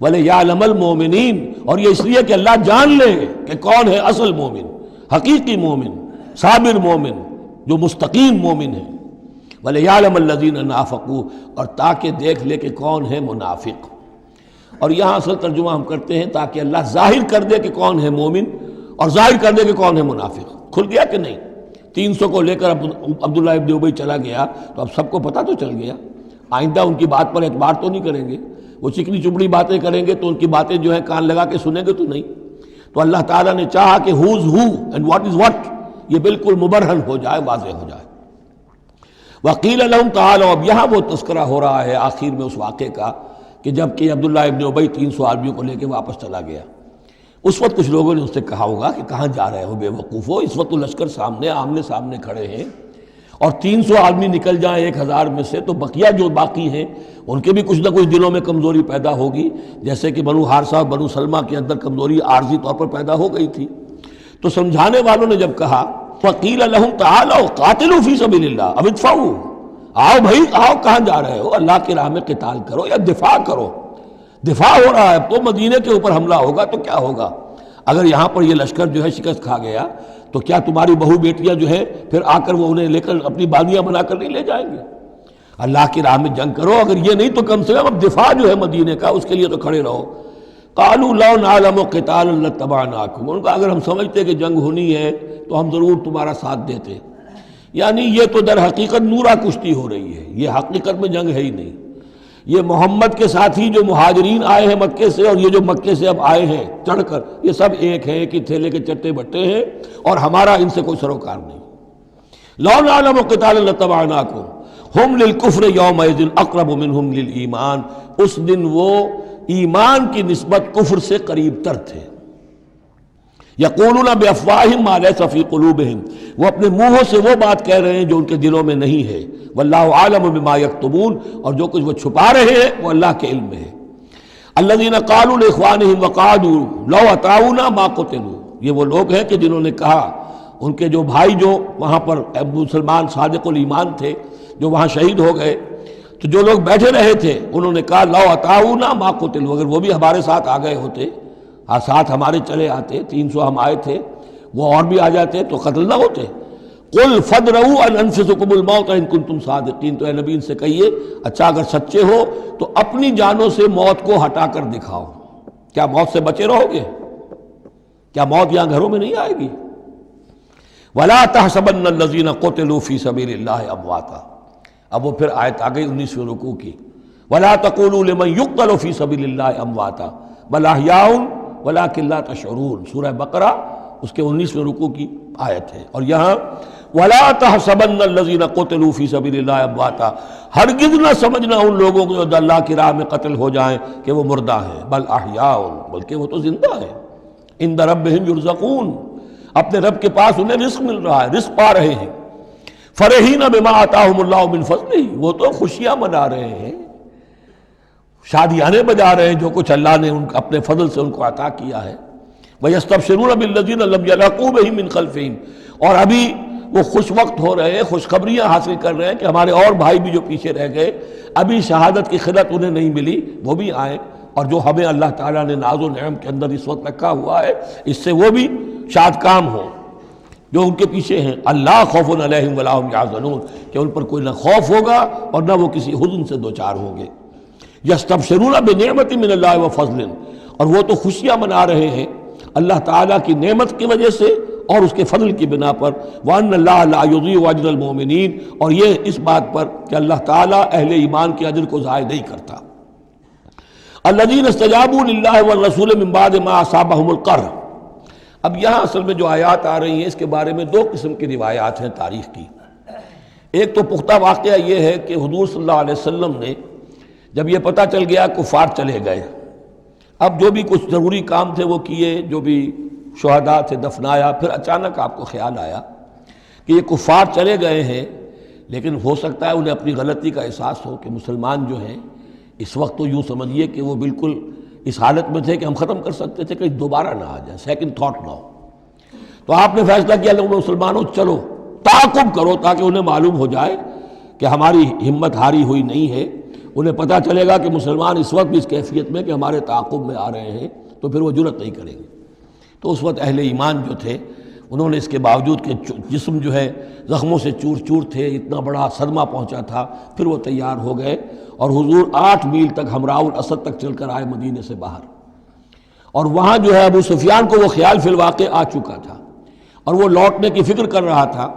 وَلِيَعْلَمَ الْمُؤْمِنِينَ، اور یہ اس لیے کہ اللہ جان لے کہ کون ہے اصل مومن، حقیقی مومن، صابر مومن، جو مستقیم مومن ہے۔ وَلِيَعْلَمَ الَّذِينَ نَافَقُوا، اور تاکہ دیکھ لے کہ کون ہے منافق، اور یہاں اصل ترجمہ ہم کرتے ہیں تاکہ اللہ ظاہر کر دے کہ کون ہے مومن اور ظاہر کر دے کہ کون ہے منافق۔ کھل گیا کہ نہیں؟ 300 کو لے کر عبداللہ ابن ابی چلا گیا تو اب سب کو پتہ تو چل گیا، آئندہ ان کی بات پر اعتبار تو نہیں کریں گے، وہ چکنی چپڑی باتیں کریں گے تو ان کی باتیں جو ہیں کان لگا کے سنیں گے تو نہیں۔ تو اللہ تعالیٰ نے چاہا کہ who's who and what is what یہ بالکل مبرہن ہو جائے، واضح ہو جائے۔ وقیل لہم تعالوا، اب یہاں وہ تذکرہ ہو رہا ہے آخر میں اس واقعے کا کہ جب کہ عبداللہ ابن ابی 300 آدمیوں کو لے کے واپس چلا گیا، اس وقت کچھ لوگوں نے اس سے کہا ہوگا کہ کہاں جا رہے ہو بے وقوفو، اس وقت تو لشکر سامنے آمنے سامنے کھڑے ہیں اور 300 آدمی نکل جائیں 1000 میں سے تو بقیہ جو باقی ہیں ان کے بھی کچھ نہ کچھ دلوں میں کمزوری پیدا ہوگی، جیسے کہ بنو حارثہ اور بنو سلمہ کے اندر کمزوری عارضی طور پر پیدا ہو گئی تھی۔ تو سمجھانے والوں نے جب کہا وقیل لہم تعالوا قاتلوا فی سبیل اللہ اب ادفعوا، آؤ بھائی آؤ، کہاں جا رہے ہو، اللہ کی راہ میں قتال کرو یا دفاع کرو، دفاع ہو رہا ہے تو مدینے کے اوپر حملہ ہوگا تو کیا ہوگا، اگر یہاں پر یہ لشکر جو ہے شکست کھا گیا تو کیا تمہاری بہو بیٹیاں جو ہے پھر آ کر وہ انہیں لے کر اپنی باندیاں بنا کر نہیں لے جائیں گے؟ اللہ کی راہ میں جنگ کرو، اگر یہ نہیں تو کم سے کم اب دفاع جو ہے مدینے کا اس کے لیے تو کھڑے رہو۔ قالوا لو نعلم قتالا لاتبعناکم، ان کا اگر ہم سمجھتے کہ جنگ ہونی ہے تو ہم ضرور تمہارا ساتھ دیتے، یعنی یہ تو در حقیقت نورا کشتی ہو رہی ہے، یہ حقیقت میں جنگ ہے ہی نہیں، یہ محمد کے ساتھی جو مہاجرین آئے ہیں مکے سے اور یہ جو مکے سے اب آئے ہیں چڑھ کر، یہ سب ایک ہیں کہ تھیلے کے چٹے بٹے ہیں اور ہمارا ان سے کوئی سروکار نہیں۔ لو نعلم قتالا لاتبعناکم ہم للکفر یومئذ اقرب منہم للایمان، اس دن وہ ایمان کی نسبت کفر سے قریب تر تھے۔ یقولون بافواہہم ما لیس فی قلوبہم، وہ اپنے منہوں سے وہ بات کہہ رہے ہیں جو ان کے دلوں میں نہیں ہے، واللہ عالم بما یکتمون، اور جو کچھ وہ چھپا رہے ہیں وہ اللہ کے علم میں ہے۔ الذین قالوا لاخوانہم وقعدوا لو اطاعونا ما قتلوا، یہ وہ لوگ ہیں کہ جنہوں نے کہا، ان کے جو بھائی جو وہاں پر ابو سلمان صادق الایمان تھے جو وہاں شہید ہو گئے، تو جو لوگ بیٹھے رہے تھے انہوں نے کہا لو اطاعونا ما قتلوا، اگر وہ بھی ہمارے ساتھ آ گئے ہوتے، ساتھ ہمارے چلے آتے، 300 ہم آئے تھے، وہ اور بھی آ جاتے تو قتل نہ ہوتے۔ قل فادرؤوا عن انفسکم الموت ان کنتم صادقین، تو اے نبی ان سے کہیے اچھا اگر سچے ہو تو اپنی جانوں سے موت کو ہٹا کر دکھاؤ، کیا موت سے بچے رہو گے؟ کیا موت یہاں گھروں میں نہیں آئے گی؟ ولا تحسبن الذین قتلوا فی سبیل اللہ امواتا، اب وہ پھر آیت آ گئی 19ویں رکوع کی، ولا تقولوا لمن یقتل فی سبیل اللہ امواتا بل احیاء ولکن لا تشعرون، سورہ بقرہ اس کے 19ویں رکوع کی آیت ہے۔ اور یہاں وَلَا تَحْسَبَنَّ الَّذِينَ قُتِلُوا فِي سَبِيلِ اللَّهِ أَمْوَاتًا، ہرگز نہ سمجھنا ان لوگوں کو جو اللہ کی راہ میں قتل ہو جائیں کہ وہ مردہ ہیں، بل احیاء، بلکہ وہ تو زندہ ہیں، عند ربہم یرزقون، اپنے رب کے پاس انہیں رزق مل رہا ہے، رزق پا رہے ہیں، فرحین بما آتاہم اللہ من فضلہ، وہ تو خوشیاں منا رہے ہیں، شادیانے بجا رہے ہیں جو کچھ اللہ نے اپنے فضل سے ان کو عطا کیا ہے۔ وَيَسْتَبْشِرُونَ بِالَّذِينَ لَمْ يَلْحَقُوا بِهِم مِّن خَلْفِهِمْ، اور ابھی وہ خوش وقت ہو رہے ہیں، خوشخبریاں حاصل کر رہے ہیں کہ ہمارے اور بھائی بھی جو پیچھے رہ گئے، ابھی شہادت کی خلت انہیں نہیں ملی، وہ بھی آئیں، اور جو ہمیں اللہ تعالیٰ نے ناز و نعم کے اندر اس وقت رکھا ہوا ہے اس سے وہ بھی شاد کام ہوں جو ان کے پیچھے ہیں۔ اللہ خوف علیہم ولا هم یحزنون، کہ ان پر کوئی نہ خوف ہوگا اور نہ وہ کسی حزن سے دوچار ہوں گے۔ یستبشرون بنعمت من اللہ وفضل، اور وہ تو خوشیاں منا رہے ہیں اللہ تعالیٰ کی نعمت کی وجہ سے اور اس کے فضل کی بنا پر، وَأَنَّ اللَّهَ لَا يُضِيعُ أَجْرَ الْمُؤْمِنِينَ، اور یہ اس بات پر کہ اللہ تعالیٰ اہل ایمان کے اجر کو ضائع نہیں کرتا۔ الَّذِينَ اسْتَجَابُوا لِلَّهِ وَالرَّسُولِ مِن بَعْدِ مَا أَصَابَهُمُ الْقَرْحُ۔ اب یہاں اصل میں جو آیات آ رہی ہیں اس کے بارے میں دو قسم کی روایات ہیں تاریخ کی۔ ایک تو پختہ واقعہ یہ ہے کہ حضور صلی اللہ علیہ وسلم نے جب یہ پتہ چل گیا کفار چلے گئے، اب جو بھی کچھ ضروری کام تھے وہ کیے، جو بھی شہداء تھے دفنایا، پھر اچانک آپ کو خیال آیا کہ یہ کفار چلے گئے ہیں، لیکن ہو سکتا ہے انہیں اپنی غلطی کا احساس ہو کہ مسلمان جو ہیں اس وقت تو یوں سمجھیے کہ وہ بالکل اس حالت میں تھے کہ ہم ختم کر سکتے تھے کہ دوبارہ نہ آ جائے، سیکنڈ تھاٹ نہ ہو۔ تو آپ نے فیصلہ کیا لوگوں مسلمانوں چلو تعاقب کرو تاکہ انہیں معلوم ہو جائے کہ ہماری ہمت ہاری ہوئی نہیں ہے، انہیں پتہ چلے گا کہ مسلمان اس وقت بھی اس کیفیت میں کہ ہمارے تعاقب میں آ رہے ہیں، تو پھر وہ جرأت نہیں کریں گے۔ تو اس وقت اہل ایمان جو تھے انہوں نے اس کے باوجود کہ جسم جو ہے زخموں سے چور چور تھے، اتنا بڑا صدمہ پہنچا تھا، پھر وہ تیار ہو گئے اور حضور 8 میل تک ہمراہ الاسد تک چل کر آئے مدینے سے باہر، اور وہاں جو ہے ابو سفیان کو وہ خیال فی الواقع آ چکا تھا اور وہ لوٹنے کی فکر کر رہا تھا۔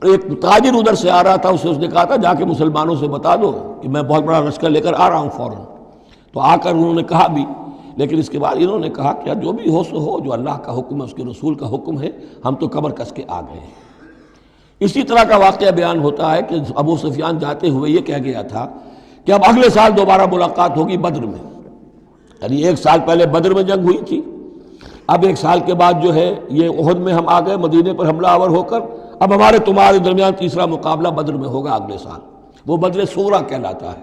ایک تاجر ادھر سے آ رہا تھا، اس نے کہا تھا جا کے مسلمانوں سے بتا دو کہ میں بہت بڑا لشکر لے کر آ رہا ہوں فوراً۔ تو آ کر انہوں نے کہا بھی، لیکن اس کے بعد انہوں نے کہا کہ جو بھی ہو سو ہو، جو اللہ کا حکم ہے اس کے رسول کا حکم ہے، ہم تو کمر کس کے آ گئے ہیں۔ اسی طرح کا واقعہ بیان ہوتا ہے کہ ابو سفیان جاتے ہوئے یہ کہہ گیا تھا کہ اب اگلے سال دوبارہ ملاقات ہوگی بدر میں، یعنی 1 سال پہلے بدر میں جنگ ہوئی تھی، اب 1 سال کے بعد جو ہے یہ احد میں ہم آ گئے مدینے پر حملہ آور ہو کر، اب ہمارے تمہارے درمیان تیسرا مقابلہ بدر میں ہوگا اگلے سال، وہ بدر صغریٰ کہلاتا ہے۔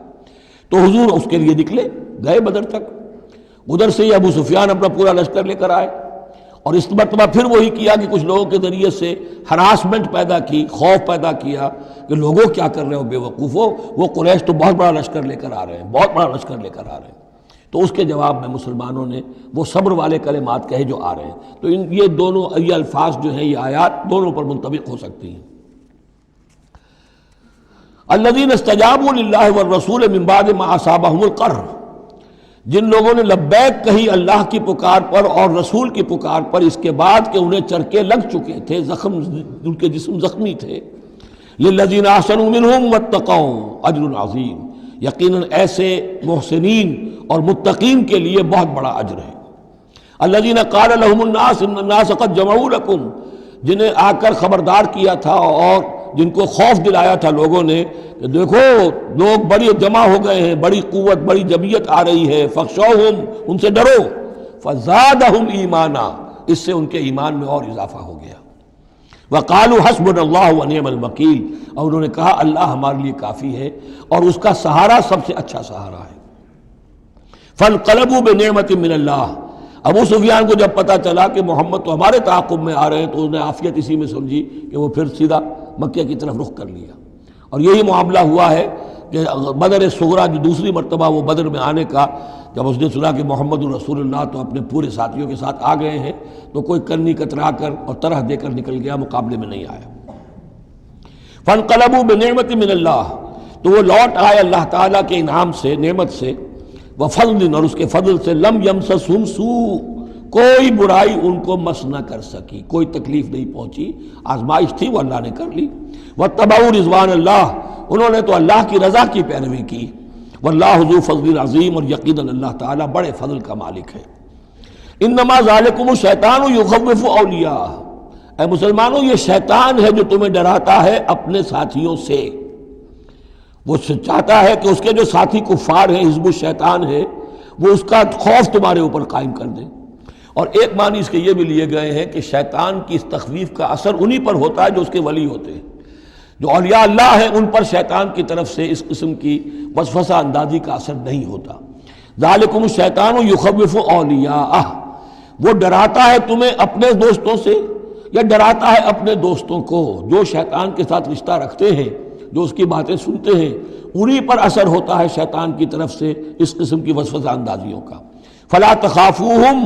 تو حضور اس کے لیے نکلے، گئے بدر تک، ادھر سے ہی ابو سفیان اپنا پورا لشکر لے کر آئے، اور اس مرتبہ پھر وہی کیا کہ کچھ لوگوں کے ذریعے سے ہراسمنٹ پیدا کی، خوف پیدا کیا کہ لوگوں کیا کر رہے ہو بے وقوفو، وہ قریش تو بہت بڑا لشکر لے کر آ رہے ہیں، بہت بڑا لشکر لے کر آ رہے ہیں۔ تو اس کے جواب میں مسلمانوں نے وہ صبر والے کلمات کہے جو آ رہے ہیں۔ تو یہ دونوں یہ الفاظ جو ہیں، یہ آیات دونوں پر منطبق ہو سکتی ہیں۔ الذین استجابوا للہ والرسول من بعد ما اصابہم القرح، جن لوگوں نے لبیک کہی اللہ کی پکار پر اور رسول کی پکار پر اس کے بعد کہ انہیں چرکے لگ چکے تھے، زخم، ان کے جسم زخمی تھے۔ للذین احسنوا منہم واتقوا اجر عظیم، یقیناً ایسے محسنین اور متقین کے لیے بہت بڑا اجر ہے۔ الذین قال لهم الناس ان الناس قد جمعوا لكم، جنہیں آ کر خبردار کیا تھا اور جن کو خوف دلایا تھا لوگوں نے کہ دیکھو لوگ بڑی جمع ہو گئے ہیں، بڑی قوت، بڑی جمعیت آ رہی ہے، فخشوہم، ان سے ڈرو، فزادہم ایمانا، اس سے ان کے ایمان میں اور اضافہ ہو گیا۔ وقالوا حسبنا اللہ ونعم الوکیل، اور انہوں نے کہا اللہ ہمارے لیے کافی ہے اور اس کا سہارا سب سے اچھا سہارا ہے۔ فانقلبوا بنعمت من اللہ، ابو سفیان کو جب پتہ چلا کہ محمد تو ہمارے تعاقب میں آ رہے ہیں تو انہوں نے عافیت اسی میں سمجھی کہ وہ پھر سیدھا مکہ کی طرف رخ کر لیا، اور یہی معاملہ ہوا ہے کہ بدر صغریٰ جو دوسری مرتبہ وہ بدر میں آنے کا، جب اس نے سنا کہ محمد الرسول اللہ تو اپنے پورے ساتھیوں کے ساتھ آ گئے ہیں، تو کوئی کرنی کترا کر اور طرح دے کر نکل گیا، مقابلے میں نہیں آیا۔ فانقلبوا بنعمت من اللہ، تو وہ لوٹ آئے اللہ تعالیٰ کے انعام سے، نعمت سے، وفضل، اور اس کے فضل سے، لم یمسسہم سوء، کوئی برائی ان کو مس نہ کر سکی، کوئی تکلیف نہیں پہنچی، آزمائش تھی وہ اللہ نے کر لی۔ واتبعوا رضوان اللہ، انہوں نے تو اللہ کی رضا کی پیروی کی۔ واللہ ذو فضل عظیم، اور یقیناً اللہ تعالیٰ بڑے فضل کا مالک ہے۔ انما ذالکم الشیطان یخوف اولیاءہ، اے مسلمانوں یہ شیطان ہے جو تمہیں ڈراتا ہے اپنے ساتھیوں سے، وہ چاہتا ہے کہ اس کے جو ساتھی کفار ہیں، حزب الشیطان ہے، وہ اس کا خوف تمہارے اوپر قائم کر دیں۔ اور ایک معنی اس کے یہ بھی لیے گئے ہیں کہ شیطان کی اس تخویف کا اثر انہی پر ہوتا ہے جو اس کے ولی ہوتے ہیں، جو اولیاء اللہ ہیں ان پر شیطان کی طرف سے اس قسم کی وسوسہ اندازی کا اثر نہیں ہوتا۔ ذالکم الشیطان یخوف اولیاءہ، وہ ڈراتا ہے تمہیں اپنے دوستوں سے، یا ڈراتا ہے اپنے دوستوں کو، جو شیطان کے ساتھ رشتہ رکھتے ہیں، جو اس کی باتیں سنتے ہیں، انہی پر اثر ہوتا ہے شیطان کی طرف سے اس قسم کی وسوسہ اندازیوں کا۔ فلا تخافوہم،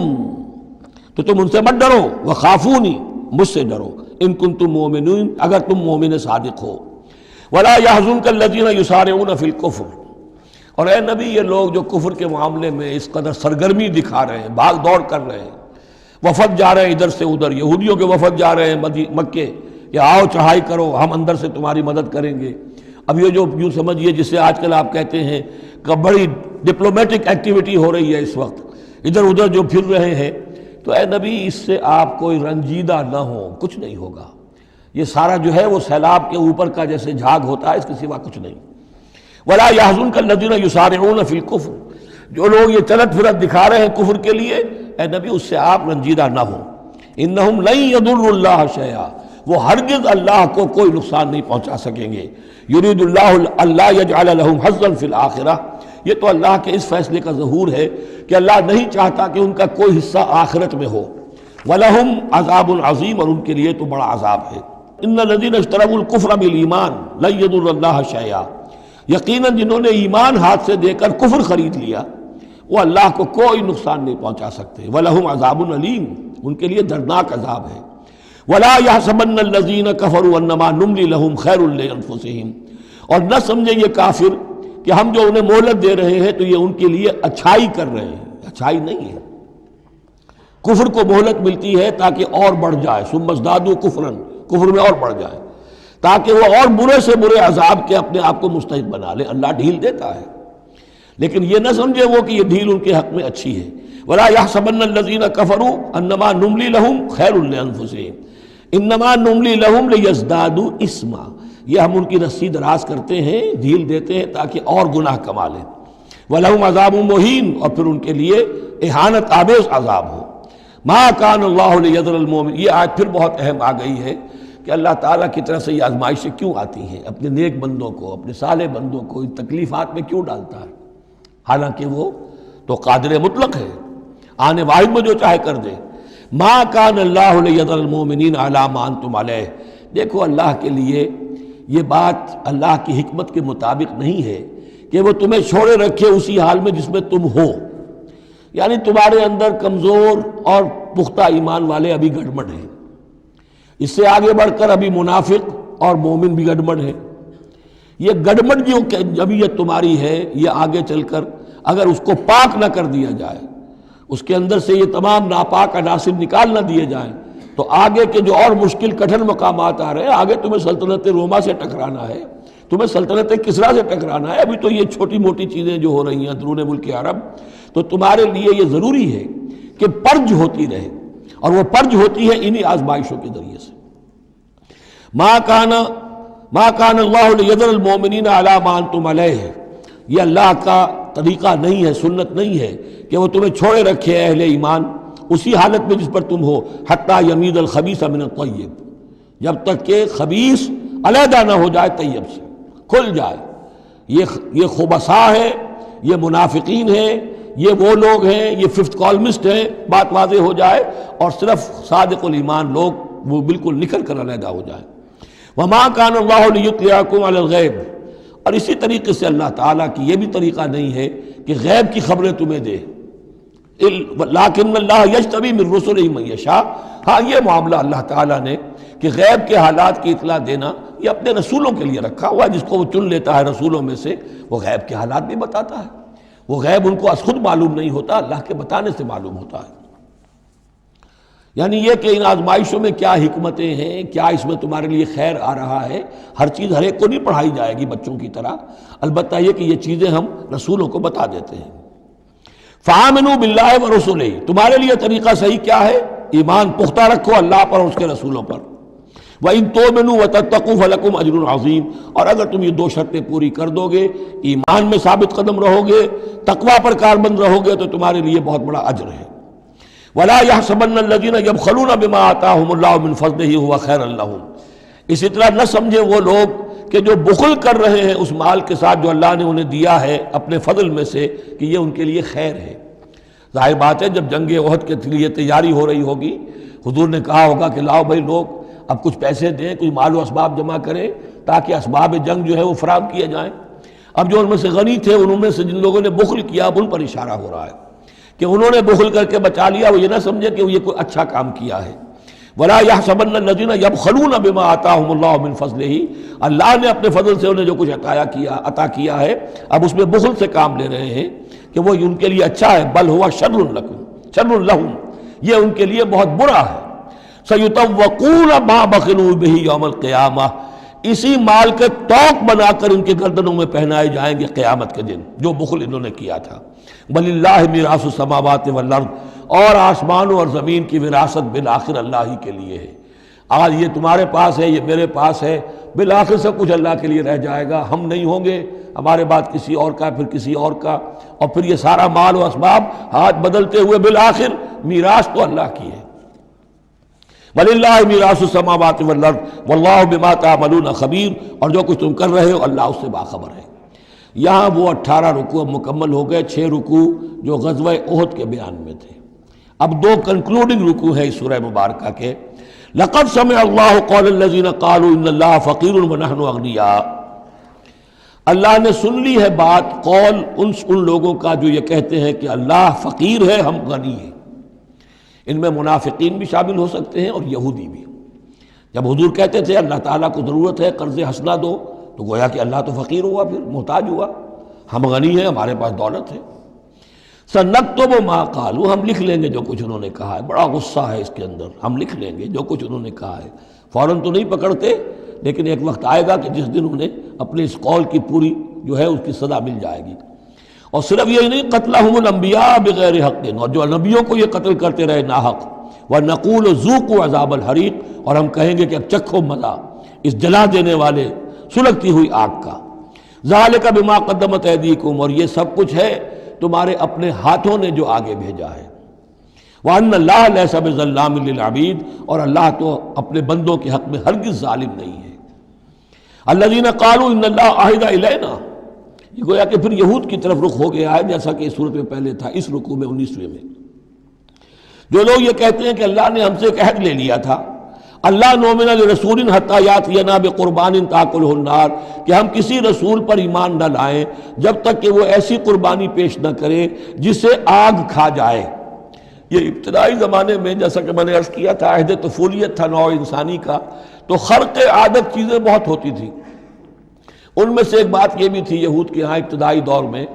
تو تم ان سے مت ڈرو، وخافونی، مجھ سے ڈرو، ان کنتم مؤمنین، اگر تم مومن صادق ہو۔ ولا يحزنک الذین یسارعون فی الکفر، اور اے نبی یہ لوگ جو کفر کے معاملے میں اس قدر سرگرمی دکھا رہے ہیں، بھاگ دوڑ کر رہے ہیں، وفد جا رہے ہیں ادھر سے ادھر، یہودیوں کے وفد جا رہے ہیں مکے کہ آؤ چڑھائی کرو، ہم اندر سے تمہاری مدد کریں گے۔ اب یہ جو یوں سمجھیے جسے آج کل آپ کہتے ہیں کہ بڑی ڈپلومیٹک ایکٹیویٹی ہو رہی ہے اس وقت، ادھر ادھر جو پھر رہے ہیں، تو اے نبی اس سے آپ کوئی رنجیدہ نہ ہو، کچھ نہیں ہوگا۔ یہ سارا جو ہے وہ سیلاب کے اوپر کا جیسے جھاگ ہوتا ہے، اس کے سوا کچھ نہیں۔ ولا يحزنک الذین یسارعون فی الکفر، جو لوگ یہ چلت پھرت دکھا رہے ہیں کفر کے لیے، اے نبی اس سے آپ رنجیدہ نہ ہوں۔ انہم لن یضروا اللہ شیئا، وہ ہرگز اللہ کو کوئی نقصان نہیں پہنچا سکیں گے۔ یرید اللہ اللہ یجعل لہم حظا فی الآخرہ، یہ تو اللہ کے اس فیصلے کا ظہور ہے کہ اللہ نہیں چاہتا کہ ان کا کوئی حصہ آخرت میں ہو۔ وَلَهُمْ عَذَابٌ عَظِيمٌ، اور ان کے لیے تو بڑا عذاب ہے۔ إِنَّ الَّذِينَ اشْتَرَوُا الْكُفْرَ بِالْإِيمَانِ لَن يَضُرُّوا اللَّهَ شَيْئًا، یقیناً جنہوں نے ایمان ہاتھ سے دے کر کفر خرید لیا، وہ اللہ کو کوئی نقصان نہیں پہنچا سکتے۔ وَلَهُمْ عَذَابٌ أَلِيمٌ، ان کے لیے دردناک عذاب ہے۔ وَلَا يَحْسَبَنَّ الَّذِينَ كَفَرُوا أَنَّمَا نُمْلِي لَهُمْ خَيْرٌ لِأَنفُسِهِمْ، اور نہ سمجھے یہ کافر کہ ہم جو انہیں مہلت دے رہے ہیں تو یہ ان کے لیے اچھائی کر رہے ہیں، اچھائی نہیں ہے۔ کفر کو مہلت ملتی ہے تاکہ اور بڑھ جائے، ثم ازدادوا کفرا، کفر میں اور بڑھ جائے، تاکہ وہ اور برے سے برے عذاب کے اپنے آپ کو مستحق بنا لے۔ اللہ ڈھیل دیتا ہے، لیکن یہ نہ سمجھے وہ کہ یہ ڈھیل ان کے حق میں اچھی ہے۔ ولا يحسبن الذين كفروا انما نملي لهم خير لانفسهم انما نملي لهم ليزدادوا اثما، یہ ہم ان کی رسی دراز کرتے ہیں، ڈھیل دیتے ہیں تاکہ اور گناہ کما لیں۔ وَلَهُمْ عَذَابٌ مُهِينٌ، اور پھر ان کے لیے اہانت آمیز عذاب ہو۔ مَا كَانَ اللَّهُ لِيَذَرَ الْمُؤْمِنِينَ، یہ آیت پھر بہت اہم آ گئی ہے کہ اللہ تعالیٰ کی طرف سے یہ آزمائشیں کیوں آتی ہیں، اپنے نیک بندوں کو، اپنے صالح بندوں کو ان تکلیفات میں کیوں ڈالتا ہے، حالانکہ وہ تو قادر مطلق ہے، آنے واحد میں جو چاہے کر دے۔ مَا كَانَ اللَّهُ لِيَذَرَ الْمُؤْمِنِينَ عَلَىٰ مَا أَنْتُمْ عَلَيْهِ، دیکھو اللہ کے لیے یہ بات اللہ کی حکمت کے مطابق نہیں ہے کہ وہ تمہیں چھوڑے رکھے اسی حال میں جس میں تم ہو، یعنی تمہارے اندر کمزور اور پختہ ایمان والے ابھی گڑبڑ ہیں، اس سے آگے بڑھ کر ابھی منافق اور مومن بھی گڑبڑ ہیں۔ یہ گڑبڑ جو جبیت تمہاری ہے، یہ آگے چل کر اگر اس کو پاک نہ کر دیا جائے، اس کے اندر سے یہ تمام ناپاک عناصر نکال نہ دیے جائیں، تو آگے کے جو اور مشکل کٹھن مقامات آ رہے ہیں، آگے تمہیں سلطنت روما سے ٹکرانا ہے، تمہیں سلطنت کسریٰ سے ٹکرانا ہے۔ ابھی تو یہ چھوٹی موٹی چیزیں جو ہو رہی ہیں اندرون ملک عرب، تو تمہارے لیے یہ ضروری ہے کہ پرج ہوتی رہے، اور وہ پرج ہوتی ہے انہی آزمائشوں کے ذریعے سے۔ ما کان اللہ لیذر المؤمنین علی ما انتم علیہ، یہ اللہ کا طریقہ نہیں ہے، سنت نہیں ہے کہ وہ تمہیں چھوڑے رکھے اہل ایمان اسی حالت میں جس پر تم ہو، حتی یمیز الخبیث من الطیب، جب تک کہ خبیث علیحدہ نہ ہو جائے طیب سے، کھل جائے۔ یہ خبثاء ہے، یہ منافقین ہیں، یہ وہ لوگ ہیں، یہ ففتھ کالمسٹ ہیں، بات واضح ہو جائے، اور صرف صادق الایمان لوگ وہ بالکل نکل کر علیحدہ ہو جائے۔ وما کان اللہ لیطلعکم علی الغیب، اور اسی طریقے سے اللہ تعالیٰ کی یہ بھی طریقہ نہیں ہے کہ غیب کی خبریں تمہیں دے، لیکن اللہ یجتبی من رسلہ من یشاء، ہاں یہ معاملہ اللہ تعالیٰ نے کہ غیب کے حالات کی اطلاع دینا یہ اپنے رسولوں کے لیے رکھا ہوا ہے، جس کو وہ چن لیتا ہے رسولوں میں سے، وہ غیب کے حالات بھی بتاتا ہے۔ وہ غیب ان کو از خود معلوم نہیں ہوتا، اللہ کے بتانے سے معلوم ہوتا ہے۔ یعنی یہ کہ ان آزمائشوں میں کیا حکمتیں ہیں، کیا اس میں تمہارے لیے خیر آ رہا ہے، ہر چیز ہر ایک کو نہیں پڑھائی جائے گی بچوں کی طرح، البتہ یہ کہ یہ چیزیں ہم رسولوں کو بتا دیتے ہیں۔ فآمنوا باللہ ورسلہ، تمہارے لیے طریقہ صحیح کیا ہے ایمان پختہ رکھو اللہ پر اور اس کے رسولوں پر. وَإِن تُؤْمِنُوا وَتَتَّقُوا فَلَكُمْ أَجْرٌ عَظِيمٌ. اور اگر تم یہ 2 شرطیں پوری کر دو گے، ایمان میں ثابت قدم رہو گے، تقوی پر کاربند رہو گے، تو تمہارے لیے بہت بڑا اجر ہے. وَلَا يَحْسَبَنَّ الَّذِينَ يَبْخَلُونَ بِمَا آتَاهُمُ اللَّهُ مِنْ فَضْلِهِ هُوَ خَيْرًا لَّهُمْ. اسی طرح نہ سمجھیں وہ لوگ کہ جو بخل کر رہے ہیں اس مال کے ساتھ جو اللہ نے انہیں دیا ہے اپنے فضل میں سے، کہ یہ ان کے لیے خیر ہے. ظاہر بات ہے جب جنگ احد کے لیے تیاری ہو رہی ہوگی، حضور نے کہا ہوگا کہ لاؤ بھائی لوگ اب کچھ پیسے دیں، کچھ مال و اسباب جمع کریں تاکہ اسباب جنگ جو ہے وہ فراہم کیے جائیں. اب جو ان میں سے غنی تھے، انہوں میں سے جن لوگوں نے بخل کیا، اب ان پر اشارہ ہو رہا ہے کہ انہوں نے بخل کر کے بچا لیا. وہ یہ نہ سمجھے کہ یہ کوئی اچھا کام کیا ہے. وَلَا يَحْسَبَنَّ الَّذِينَ يَبْخَلُونَ بِمَا آتَاهُمُ اللَّهُ مِنْ فَضْلِهِ. اللہ نے اپنے فضل سے انہیں جو کچھ عطا کیا ہے، اب اس میں بخل سے کام لے رہے ہیں کہ وہ ان کے لیے اچھا ہے. بل هو شر لكم شر لهم، یہ ان کے لیے بہت برا ہے. سَيُطَوَّقُونَ مَا بَخِلُوا بِهِ يَوْمَ الْقِيَامَةِ. اسی مال کے توق بنا کر ان کے گردنوں میں پہنائے جائیں گے قیامت کے دن جو بخل انہوں نے کیا تھا. وَلِلَّهِ مِيرَاثُ السَّمَاوَاتِ وَالْأَرْضِ. اور آسمانوں اور زمین کی وراثت بالآخر اللہ ہی کے لیے ہے. آج یہ تمہارے پاس ہے، یہ میرے پاس ہے، بالآخر سب کچھ اللہ کے لیے رہ جائے گا. ہم نہیں ہوں گے، ہمارے بعد کسی اور کا، پھر کسی اور کا، اور پھر یہ سارا مال و اسباب ہاتھ بدلتے ہوئے بالآخر میراث تو اللہ کی ہے. وَلِلَّهِ مِيرَاثُ السَّمَاوَاتِ وَالْأَرْضِ وَاللَّهُ بِمَا تَعْمَلُونَ خَبِيرٌ. اور جو کچھ تم کر رہے ہو اللہ اس سے باخبر ہے. یہاں وہ 18 رکوع مکمل ہو گئے، 6 رکوع جو غزوہ احد کے بیان میں تھے. اب 2 کنکلوڈنگ رکوع ہے اس سورہ مبارکہ کے. لَقَدْ سَمِعَ اللَّهُ قَوْلَ الَّذِينَ قَالُوا إِنَّ اللَّهَ فَقِيرٌ وَنَحْنُ أَغْنِيَاءُ. اللہ نے سن لی ہے بات، قول ان لوگوں کا جو یہ کہتے ہیں کہ اللہ فقیر ہے، ہم غنی ہیں. ان میں منافقین بھی شامل ہو سکتے ہیں اور یہودی بھی. جب حضور کہتے تھے اللہ تعالیٰ کو ضرورت ہے قرض حسنہ دو، تو گویا کہ اللہ تو فقیر ہوا، پھر محتاج ہوا. ہم غنی ہیں، ہمارے پاس دولت ہے. سَنَكْتُبُ مَا قَالُوا. ہم لکھ لیں گے جو کچھ انہوں نے کہا ہے. بڑا غصہ ہے اس کے اندر. ہم لکھ لیں گے جو کچھ انہوں نے کہا ہے. فوراً تو نہیں پکڑتے، لیکن ایک وقت آئے گا کہ جس دن انہیں اپنے اس قول کی پوری جو ہے اس کی سزا مل جائے گی. اور صرف یہی نہیں، قتلہم الانبیاء بغیر حق. اور جو نبیوں کو یہ قتل کرتے رہے ناحق. وَنَقُولُ ذُوقُوا عَذَابَ الْحَرِيقِ. اور ہم کہیں گے کہ اب چکھو مزہ اس جلا دینے والے سلگتی ہوئی آگ کا. ذَلِكَ بِمَا قَدَّمَتْ أَيْدِيكُمْ. اور یہ سب کچھ ہے تمہارے اپنے ہاتھوں نے جو آگے بھیجا ہے. وَأَنَّ اللَّهَ لَيْسَ بِظَلَّامٍ لِّلْعَبِيدِ. اور اللہ تو اپنے بندوں کے حق میں ہرگز ظالم نہیں ہے. الَّذِينَ قَالُوا إِنَّ اللَّهَ عَهِدَ إِلَيْنَا. یہ گویا کہ پھر یہود کی طرف رخ ہو گیا ہے، جیسا کہ اس صورت میں پہلے تھا، اس رکوع میں 19ویں میں. جو لوگ یہ کہتے ہیں کہ اللہ نے ہم سے ایک عہد لے لیا تھا، اللہ نؤمن لرسول حتی یاتینا بقربان تاکلہ النار، کہ ہم کسی رسول پر ایمان نہ لائیں جب تک کہ وہ ایسی قربانی پیش نہ کرے جسے آگ کھا جائے. یہ ابتدائی زمانے میں جیسا کہ میں نے عرض کیا تھا، عہد طفولیت تھا نوع انسانی کا، تو خرق عادت چیزیں بہت ہوتی تھی. ان میں سے ایک بات یہ بھی تھی یہود کے ہاں ابتدائی دور میں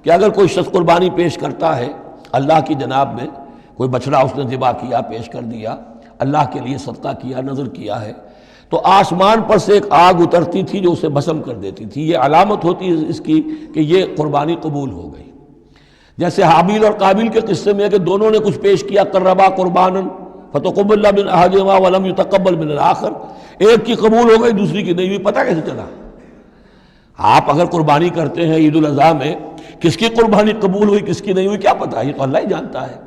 کہ اگر کوئی شخص قربانی پیش کرتا ہے اللہ کی جناب میں، کوئی بچڑا اس نے ذبح کیا، پیش کر دیا، اللہ کے لیے صدقہ کیا، نذر کیا ہے، تو آسمان پر سے ایک آگ اترتی تھی جو اسے بھسم کر دیتی تھی. یہ علامت ہوتی ہے اس کی کہ یہ قربانی قبول ہو گئی. جیسے حابیل اور قابیل کے قصے میں ہے کہ دونوں نے کچھ پیش کیا، قربا قربانا فتقبل من احدہما ولم یتقبل من الآخر. ایک کی قبول ہو گئی، دوسری کی نہیں ہوئی. پتہ کیسے چلا؟ آپ اگر قربانی کرتے ہیں عید الاضحیٰ میں، کس کی قربانی قبول ہوئی کس کی نہیں ہوئی کیا پتہ، یہ تو اللہ ہی جانتا ہے.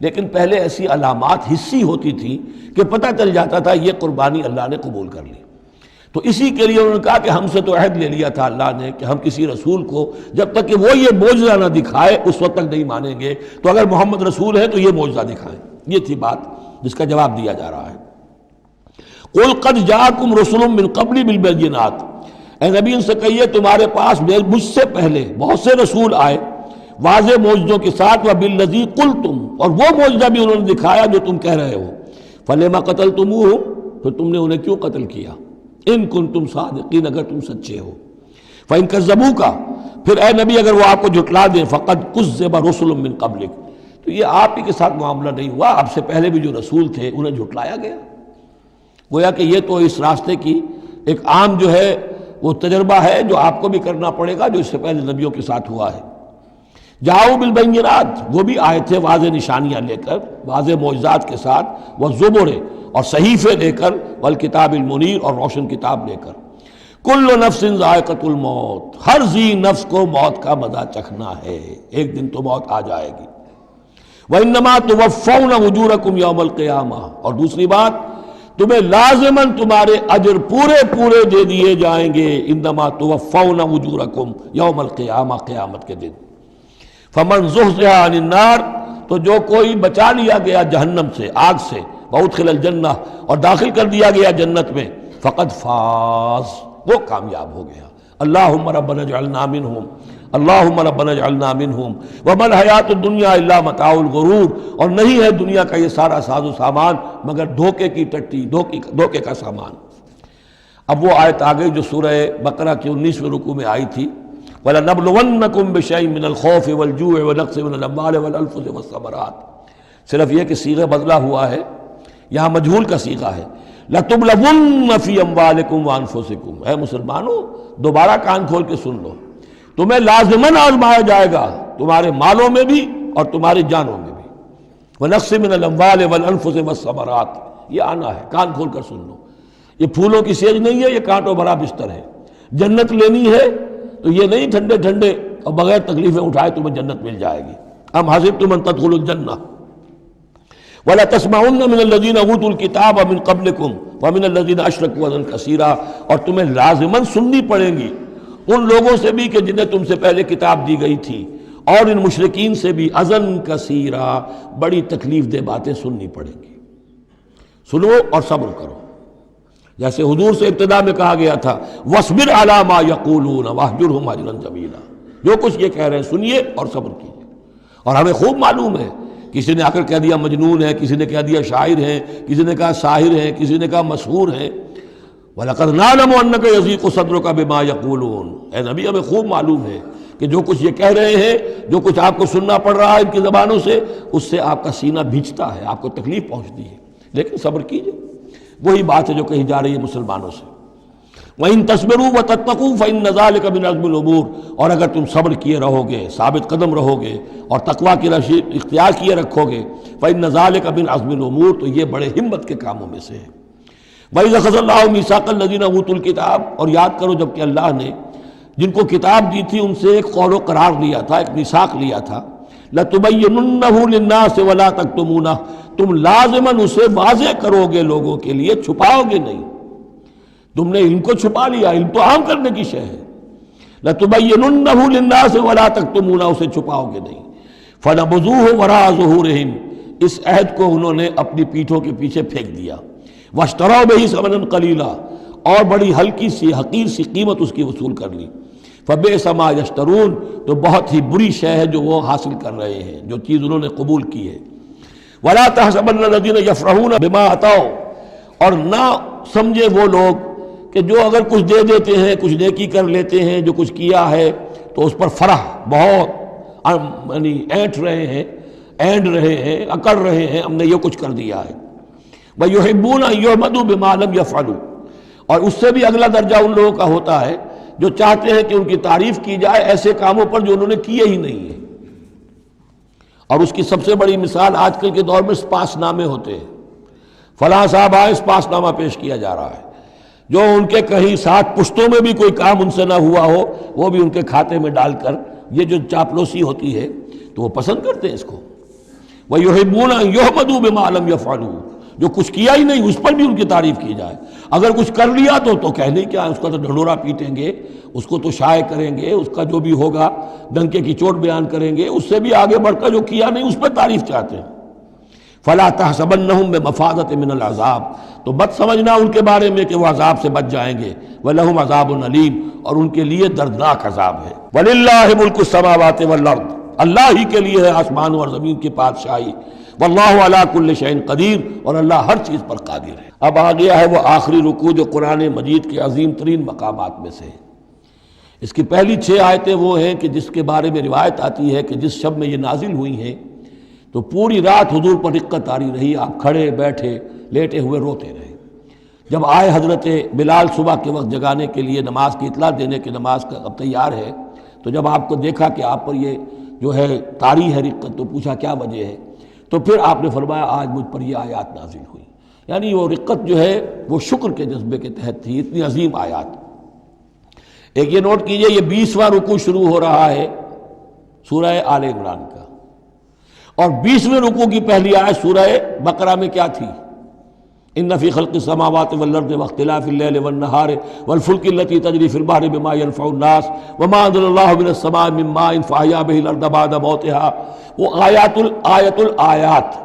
لیکن پہلے ایسی علامات حسی ہوتی تھی کہ پتہ چل جاتا تھا یہ قربانی اللہ نے قبول کر لی. تو اسی کے لیے انہوں نے کہا کہ ہم سے تو عہد لے لیا تھا اللہ نے کہ ہم کسی رسول کو جب تک کہ وہ یہ معجزہ نہ دکھائے اس وقت تک نہیں مانیں گے. تو اگر محمد رسول ہے تو یہ معجزہ دکھائیں. یہ تھی بات جس کا جواب دیا جا رہا ہے. قُلْ قَدْ جَاءَكُمْ رُسُلٌ مِّن قَبْلِ بِالْبَيِّنَاتِ. اے نبی ان سے کہیے تمہارے پاس مجھ سے پہلے بہت سے رسول آئے واضح معجزوں کے ساتھ، وَبِالَّذِي قُلْتُمْ. اور وہ معجزہ بھی انہوں نے دکھایا جو تم کہہ رہے ہو. فَلِمَ قَتَلْتُمُوهُ. تو تم نے انہیں کیوں قتل کیا؟ ان کنتم صادقین، اگر تم سچے ہو. فَإِن كَذَّبُوكَ. پھر اے نبی اگر وہ آپ کو جھٹلا دیں، فَقَدْ كُذِّبَ رُسُلٌ مِّن قَبْلِكَ. تو یہ آپ ہی کے ساتھ معاملہ نہیں ہوا، آپ سے پہلے بھی جو رسول تھے انہیں جھٹلایا گیا. گویا کہ یہ تو اس راستے کی ایک عام جو ہے وہ تجربہ ہے جو آپ کو بھی کرنا پڑے گا جو اس سے پہلے نبیوں کے ساتھ ہوا ہے. جاؤ بالبینات، وہ بھی آئے تھے واضح نشانیاں لے کر، واضح معجزات کے ساتھ، والزبر، اور صحیفے لے کر، والکتاب المنیر، اور روشن کتاب لے کر۔ کل نفس ذائقۃ الموت، ہر ذی نفس کو موت کا مزہ چکھنا ہے، ایک دن تو موت آ جائے گی۔ وَإِنَّمَا تُوَفَّوْنَ أُجُورَكُمْ يَوْمَ الْقِيَامَةِ، اور دوسری بات، تمہیں لازماً تمہارے اجر پورے پورے دے دیے جائیں گے۔ انما توفون اجورکم یوم القیامہ، قیامت کے دن۔ فمن زحزح عن النار، تو جو کوئی بچا لیا گیا جہنم سے، آگ سے، وادخل الجنہ، اور داخل کر دیا گیا جنت میں، فقد فاز، وہ کامیاب ہو گیا۔ اللہم ربنا اجعلنا منہم، اللہم ربنا اجعلنا منہم، وما الحیات الدنیا الا متاع الغرور، اور نہیں ہے دنیا کا یہ سارا ساز و سامان مگر دھوکے کی ٹٹی، دھوکے کا سامان۔ اب وہ آیت آ گئی جو سورہ بقرہ کے 19ویں رکوع میں آئی تھی، وَلَنَبْلُوَنَّكُمْ بِشَيْءٍ مِّنَ الْخَوْفِ وَالْجُوعِ وَنَقْصٍ مِّنَ الْأَمْوَالِ وَالْأَنفُسِ وَالثَّمَرَاتِ، صرف یہ کہ صیغہ بدلا ہوا ہے، یہاں مجہول کا صیغہ ہے۔ لَتُبْلَوُنَّ فِي أَمْوَالِكُمْ وَأَنفُسِكُمْ، اے مسلمانوں دوبارہ کان کھول کے سن لو، تمہیں لازماً آزمایا جائے گا، تمہارے مالوں میں بھی اور تمہاری جانوں میں بھی۔ وَنَقْصٍ مِّنَ الْأَمْوَالِ وَالْأَنفُسِ وَالثَّمَرَاتِ، یہ آنا ہے، کان کھول کر سن لو۔ یہ پھولوں کی سیج نہیں ہے، یہ کانٹوں بھرا بستر ہے۔ جنت لینی ہے تو یہ نہیں ٹھنڈے ٹھنڈے اور بغیر تکلیفیں اٹھائے تمہیں جنت مل جائے گی۔ ام حسبتم ان تدخلوا الجنہ ولا تسمعن من الذین اوتوا الکتاب من قبلکم ومن الذین اشرکوا اذی کثیرا، اور تمہیں لازماً سننی پڑیں گی ان لوگوں سے بھی کہ جنہیں تم سے پہلے کتاب دی گئی تھی، اور ان مشرکین سے بھی اذن کثیرا، بڑی تکلیف دہ باتیں سننی پڑیں گی۔ سنو اور صبر کرو، جیسے حضور سے ابتدا میں کہا گیا تھا وَاصْبِرْ عَلَىٰ مَا يَقُولُونَ وَاهْجُرْهُمْ هَجْرًا جَمِيلًا، جو کچھ یہ کہہ رہے ہیں سنیے اور صبر کیجیے۔ اور ہمیں خوب معلوم ہے، کسی نے آ کر کہہ دیا مجنون ہے، کسی نے کہہ دیا شاعر ہے، کسی نے کہا ساحر ہے، کسی نے کہا مسحور ہے۔ وَلَقَدْ نَعْلَمُ أَنَّكَ يَضِيقُ صَدْرُكَ بِمَا يَقُولُونَ، اے نبی ہمیں خوب معلوم ہے کہ جو کچھ یہ کہہ رہے ہیں، جو کچھ آپ کو سننا پڑ رہا ہے ان کی زبانوں سے، اس سے آپ کا سینہ بھیجتا ہے، آپ کو تکلیف پہنچتی ہے، لیکن صبر کیجیے۔ وہی بات ہے جو کہی جا رہی ہے مسلمانوں سے، وَإِن تَصْبِرُوا وَتَتَّقُوا فَإِنَّ ذَلِكَ مِنْ عَزْمِ الْأُمُورِ، اور اگر تم صبر کیے رہو گے، ثابت قدم رہو گے اور تقویٰ کی راہ اختیار کیے رکھو گے، فَإِنَّ ذَلِكَ مِنْ عَزْمِ الْأُمُورِ، تو یہ بڑے ہمت کے کاموں میں سے ہے۔ وَإِذْ أَخَذَ اللَّهُ مِيثَاقَ الَّذِينَ أُوتُوا الْكِتَابَ، اور یاد کرو جب کہ اللہ نے جن کو کتاب دی تھی ان سے ایک قول و قرار لیا تھا، ایک میثاق لیا تھا، لَتُبَيِّنُنَّهُ لِلنَّاسِ وَلَا تَكْتُمُونَهُ، تم لازماً اسے واضح کرو گے لوگوں کے لیے، چھپاؤ گے نہیں۔ تم نے علم کو چھپا لیا، علم تو عام کرنے کی شے ہے۔ لَتُبَيِّنُنَّهُ لِلنَّاسِ وَلَا تَكْتُمُونَهُ، اسے چھپاؤ گے نہیں۔ فَنَبَذُوهُ وَرَاءَ ظُهُورِهِمْ، اس عہد کو انہوں نے اپنی پیٹھوں کے پیچھے پھینک دیا۔ وَاشْتَرَوْا بِهِ ثَمَنًا قَلِيلًا، اور بڑی ہلکی سی حقیر سی قیمت اس کی وصول کر لی۔ فَبِئْسَ مَا يَشْتَرُونَ، تو بہت ہی بری شے ہے جو وہ حاصل کر رہے ہیں، جو چیز انہوں نے قبول کی ہے۔ وَلَا تَحْسَبَنَّ الَّذِينَ يَفْرَحُونَ بِمَا أَتَوْا، اور نہ سمجھے وہ لوگ کہ جو اگر کچھ دے دیتے ہیں، کچھ نیکی کر لیتے ہیں، جو کچھ کیا ہے تو اس پر فرح بہت یعنی اینٹ رہے ہیں، اینڈ رہے ہیں، اکڑ رہے ہیں، ہم نے یہ کچھ کر دیا ہے۔ وَيُحِبُّونَ أَن يُحْمَدُوا بِمَا لَمْ يَفْعَلُوا، اور اس سے بھی اگلا درجہ ان لوگوں کا ہوتا ہے جو چاہتے ہیں کہ ان کی تعریف کی جائے ایسے کاموں پر جو انہوں نے کیے ہی نہیں ہیں۔ اور اس کی سب سے بڑی مثال آج کل کے دور میں سپاس نامے ہوتے ہیں، فلاں صاحب آئے سپاس نامہ پیش کیا جا رہا ہے، جو ان کے کہیں 7 پشتوں میں بھی کوئی کام ان سے نہ ہوا ہو وہ بھی ان کے کھاتے میں ڈال کر، یہ جو چاپلوسی ہوتی ہے تو وہ پسند کرتے ہیں اس کو۔ وَيُحِبُّونَ أَن يُحْمَدُوا بِمَا لَمْ يَفْعَلُوا، جو کچھ کیا ہی نہیں اس پر بھی ان کی تعریف کی جائے، اگر کچھ کر لیا تو کہنے کیا، اس کا تو ڈھنڈورا پیٹیں گے، اس کو تو شائع کریں گے، اس کا جو بھی ہوگا ڈنکے کی چوٹ بیان کریں گے، اس سے بھی آگے بڑھ کر جو کیا نہیں اس پر تعریف چاہتے ہیں۔ فَلَا تَحْسَبَنَّهُم بِمَفَازَةٍ مِّنَ الْعَذَابِ، تو مت سمجھنا ان کے بارے میں کہ وہ عذاب سے بچ جائیں گے، وَلَهُمْ عَذَابٌ أَلِيمٌ، اور ان کے لیے دردناک عذاب ہے۔ وَلِلَّهِ مُلْكُ السَّمَاوَاتِ وَالْأَرْضِ، اللہ ہی کے لیے ہے آسمانوں اور زمین کی بادشاہی، واللہ علی کل شیء قدیر، اور اللہ ہر چیز پر قادر ہے۔ اب آ گیا ہے وہ آخری رکوع جو قرآن مجید کے عظیم ترین مقامات میں سے ہے۔ اس کی پہلی 6 آیتیں وہ ہیں کہ جس کے بارے میں روایت آتی ہے کہ جس شب میں یہ نازل ہوئی ہیں تو پوری رات حضور پر رقت آری رہی، آپ کھڑے بیٹھے لیٹے ہوئے روتے رہے۔ جب آئے حضرت بلال صبح کے وقت جگانے کے لیے، نماز کی اطلاع دینے کہ نماز کا اب تیار ہے، تو جب آپ کو دیکھا کہ آپ پر یہ جو ہے طاری ہے رقت، تو پوچھا کیا وجہ ہے، تو پھر آپ نے فرمایا آج مجھ پر یہ آیات نازل ہوئی. یعنی وہ رقت جو ہے وہ شکر کے جذبے کے تحت تھی، اتنی عظیم آیات. ایک یہ نوٹ کیجئے، یہ 20واں رکوع شروع ہو رہا ہے سورہ آل عمران کا، اور 20ویں رکوع کی پہلی آیت سورہ بقرہ میں کیا تھی؟ ان فی خلق السماوات والارض واختلاف اللیل والنہار والفلک التی تجری فی البحر بما ینفع الناس وما انزل اللہ من السماء من ماء فاحیا بہ الارض بعد موتها. وہ آیت الآیات،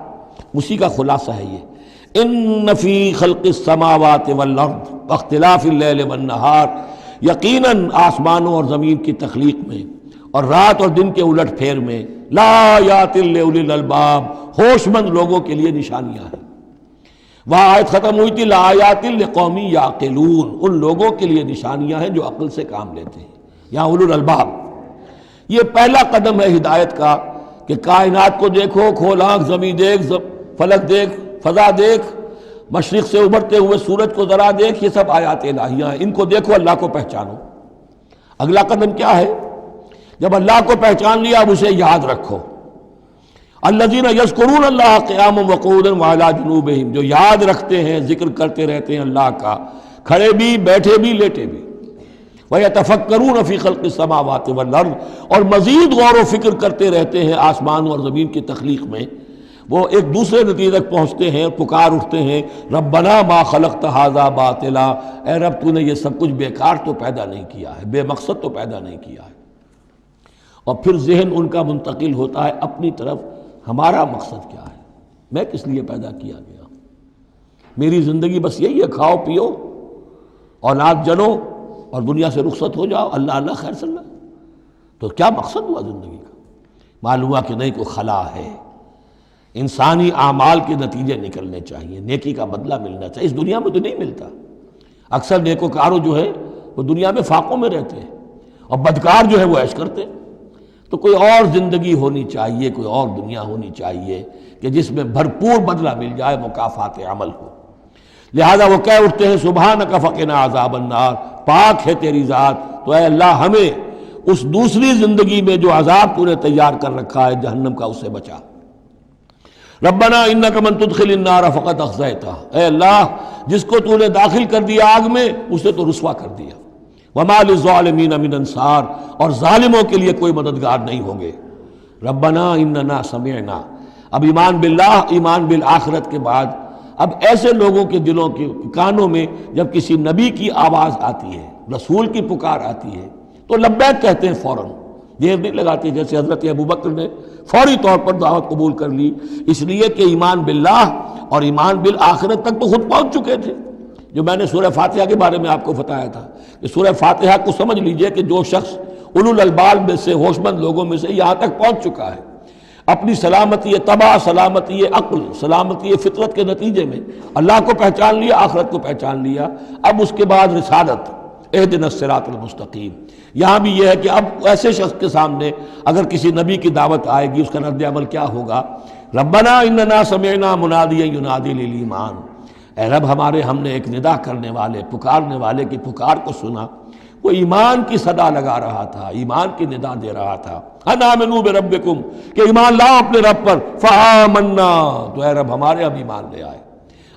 اسی کا خلاصہ ہے یہ. ان فی خلق السماوات والارض واختلاف اللیل والنہار، یقیناً آسمانوں اور زمین کی تخلیق میں اور رات اور دن کے الٹ پھیر میں، لآیات لأولی الالباب، ہوش مند لوگوں کے لیے نشانیاں ہیں. وہاں آیت ختم ہوئی تھی لآیات لقوم یعقلون، ان لوگوں کے لیے نشانیاں ہیں جو عقل سے کام لیتے ہیں. یہاں اولو الالباب. یہ پہلا قدم ہے ہدایت کا کہ کائنات کو دیکھو، کھول آنکھ، زمین دیکھ، فلک دیکھ، فضا دیکھ، مشرق سے ابھرتے ہوئے سورج کو ذرا دیکھ، یہ سب آیات الہیہ ہیں، ان کو دیکھو، اللہ کو پہچانو. اگلا قدم کیا ہے؟ جب اللہ کو پہچان لیا اب اسے یاد رکھو. الذین یذکرون اللہ قیاما وقعودا وعلی جنوبہم، جو یاد رکھتے ہیں، ذکر کرتے رہتے ہیں اللہ کا، کھڑے بھی، بیٹھے بھی، لیٹے بھی. وَيَتَفَكَّرُونَ فِي خَلْقِ السَّمَاوَاتِ وَالْأَرْضِ، اور مزید غور و فکر کرتے رہتے ہیں آسمان اور زمین کی تخلیق میں. وہ ایک دوسرے نتیجے تک پہنچتے ہیں، پکار اٹھتے ہیں ربنا ما خلقت ھذا باطلا، اے رب تو نے یہ سب کچھ بیکار تو پیدا نہیں کیا ہے، بے مقصد تو پیدا نہیں کیا ہے. اور پھر ذہن ان کا منتقل ہوتا ہے اپنی طرف، ہمارا مقصد کیا ہے، میں کس لیے پیدا کیا گیا، میری زندگی بس یہی ہے، کھاؤ پیو، اولاد جنو اور دنیا سے رخصت ہو جاؤ، اللہ اللہ خیر صلی اللہ. تو کیا مقصد ہوا زندگی کا؟ معلوم ہوا کہ نہیں، کوئی خلا ہے. انسانی اعمال کے نتیجے نکلنے چاہیے، نیکی کا بدلہ ملنا چاہیے. اس دنیا میں تو نہیں ملتا. اکثر نیکوکاروں جو ہے وہ دنیا میں فاقوں میں رہتے ہیں، اور بدکار جو ہے وہ عیش کرتے ہیں. تو کوئی اور زندگی ہونی چاہیے، کوئی اور دنیا ہونی چاہیے کہ جس میں بھرپور بدلہ مل جائے، مکافات عمل ہو. لہذا وہ کہہ اٹھتے ہیں سبحانک فقنا عذاب النار، پاک ہے تیری ذات، تو اے اللہ ہمیں اس دوسری زندگی میں جو عذاب تو نے تیار کر رکھا ہے جہنم کا، اس سے بچا. ربنا انک من تدخل النار فقد اخزیتہ، اے اللہ جس کو تو نے داخل کر دیا آگ میں، اسے تو رسوا کر دیا. وما للظالمین من انصار، اور ظالموں کے لیے کوئی مددگار نہیں ہوں گے. ربنا اننا سمعنا، اب ایمان باللہ، ایمان بالآخرت کے بعد اب ایسے لوگوں کے دلوں کے کانوں میں جب کسی نبی کی آواز آتی ہے، رسول کی پکار آتی ہے، تو لبیک کہتے ہیں فوراً، دیر نہیں لگاتے. جیسے حضرت ابوبکر نے فوری طور پر دعوت قبول کر لی، اس لیے کہ ایمان باللہ اور ایمان بالآخرت تک تو خود پہنچ چکے تھے. جو میں نے سورہ فاتحہ کے بارے میں آپ کو بتایا تھا کہ سورہ فاتحہ کو سمجھ لیجئے کہ جو شخص اولو الالباب میں سے، ہوش مند لوگوں میں سے یہاں تک پہنچ چکا ہے، اپنی سلامتی طبع، سلامتی عقل، سلامتی فطرت کے نتیجے میں اللہ کو پہچان لیا، آخرت کو پہچان لیا. اب اس کے بعد رسالت، اہدنا الصراط المستقیم. یہاں بھی یہ ہے کہ اب ایسے شخص کے سامنے اگر کسی نبی کی دعوت آئے گی، اس کا رد عمل کیا ہوگا؟ ربنا اننا سمعنا منادیا ینادی للایمان، اے رب ہم نے ایک ندا کرنے والے، پکارنے والے کی پکار کو سنا. وہ ایمان کی صدا لگا رہا تھا، ایمان کی ندا دے رہا تھا. ان آمنوا بربکم، کہ ایمان لاؤ اپنے رب پر. فآمنا، تو اے رب ہمارے اب ایمان لے آئے.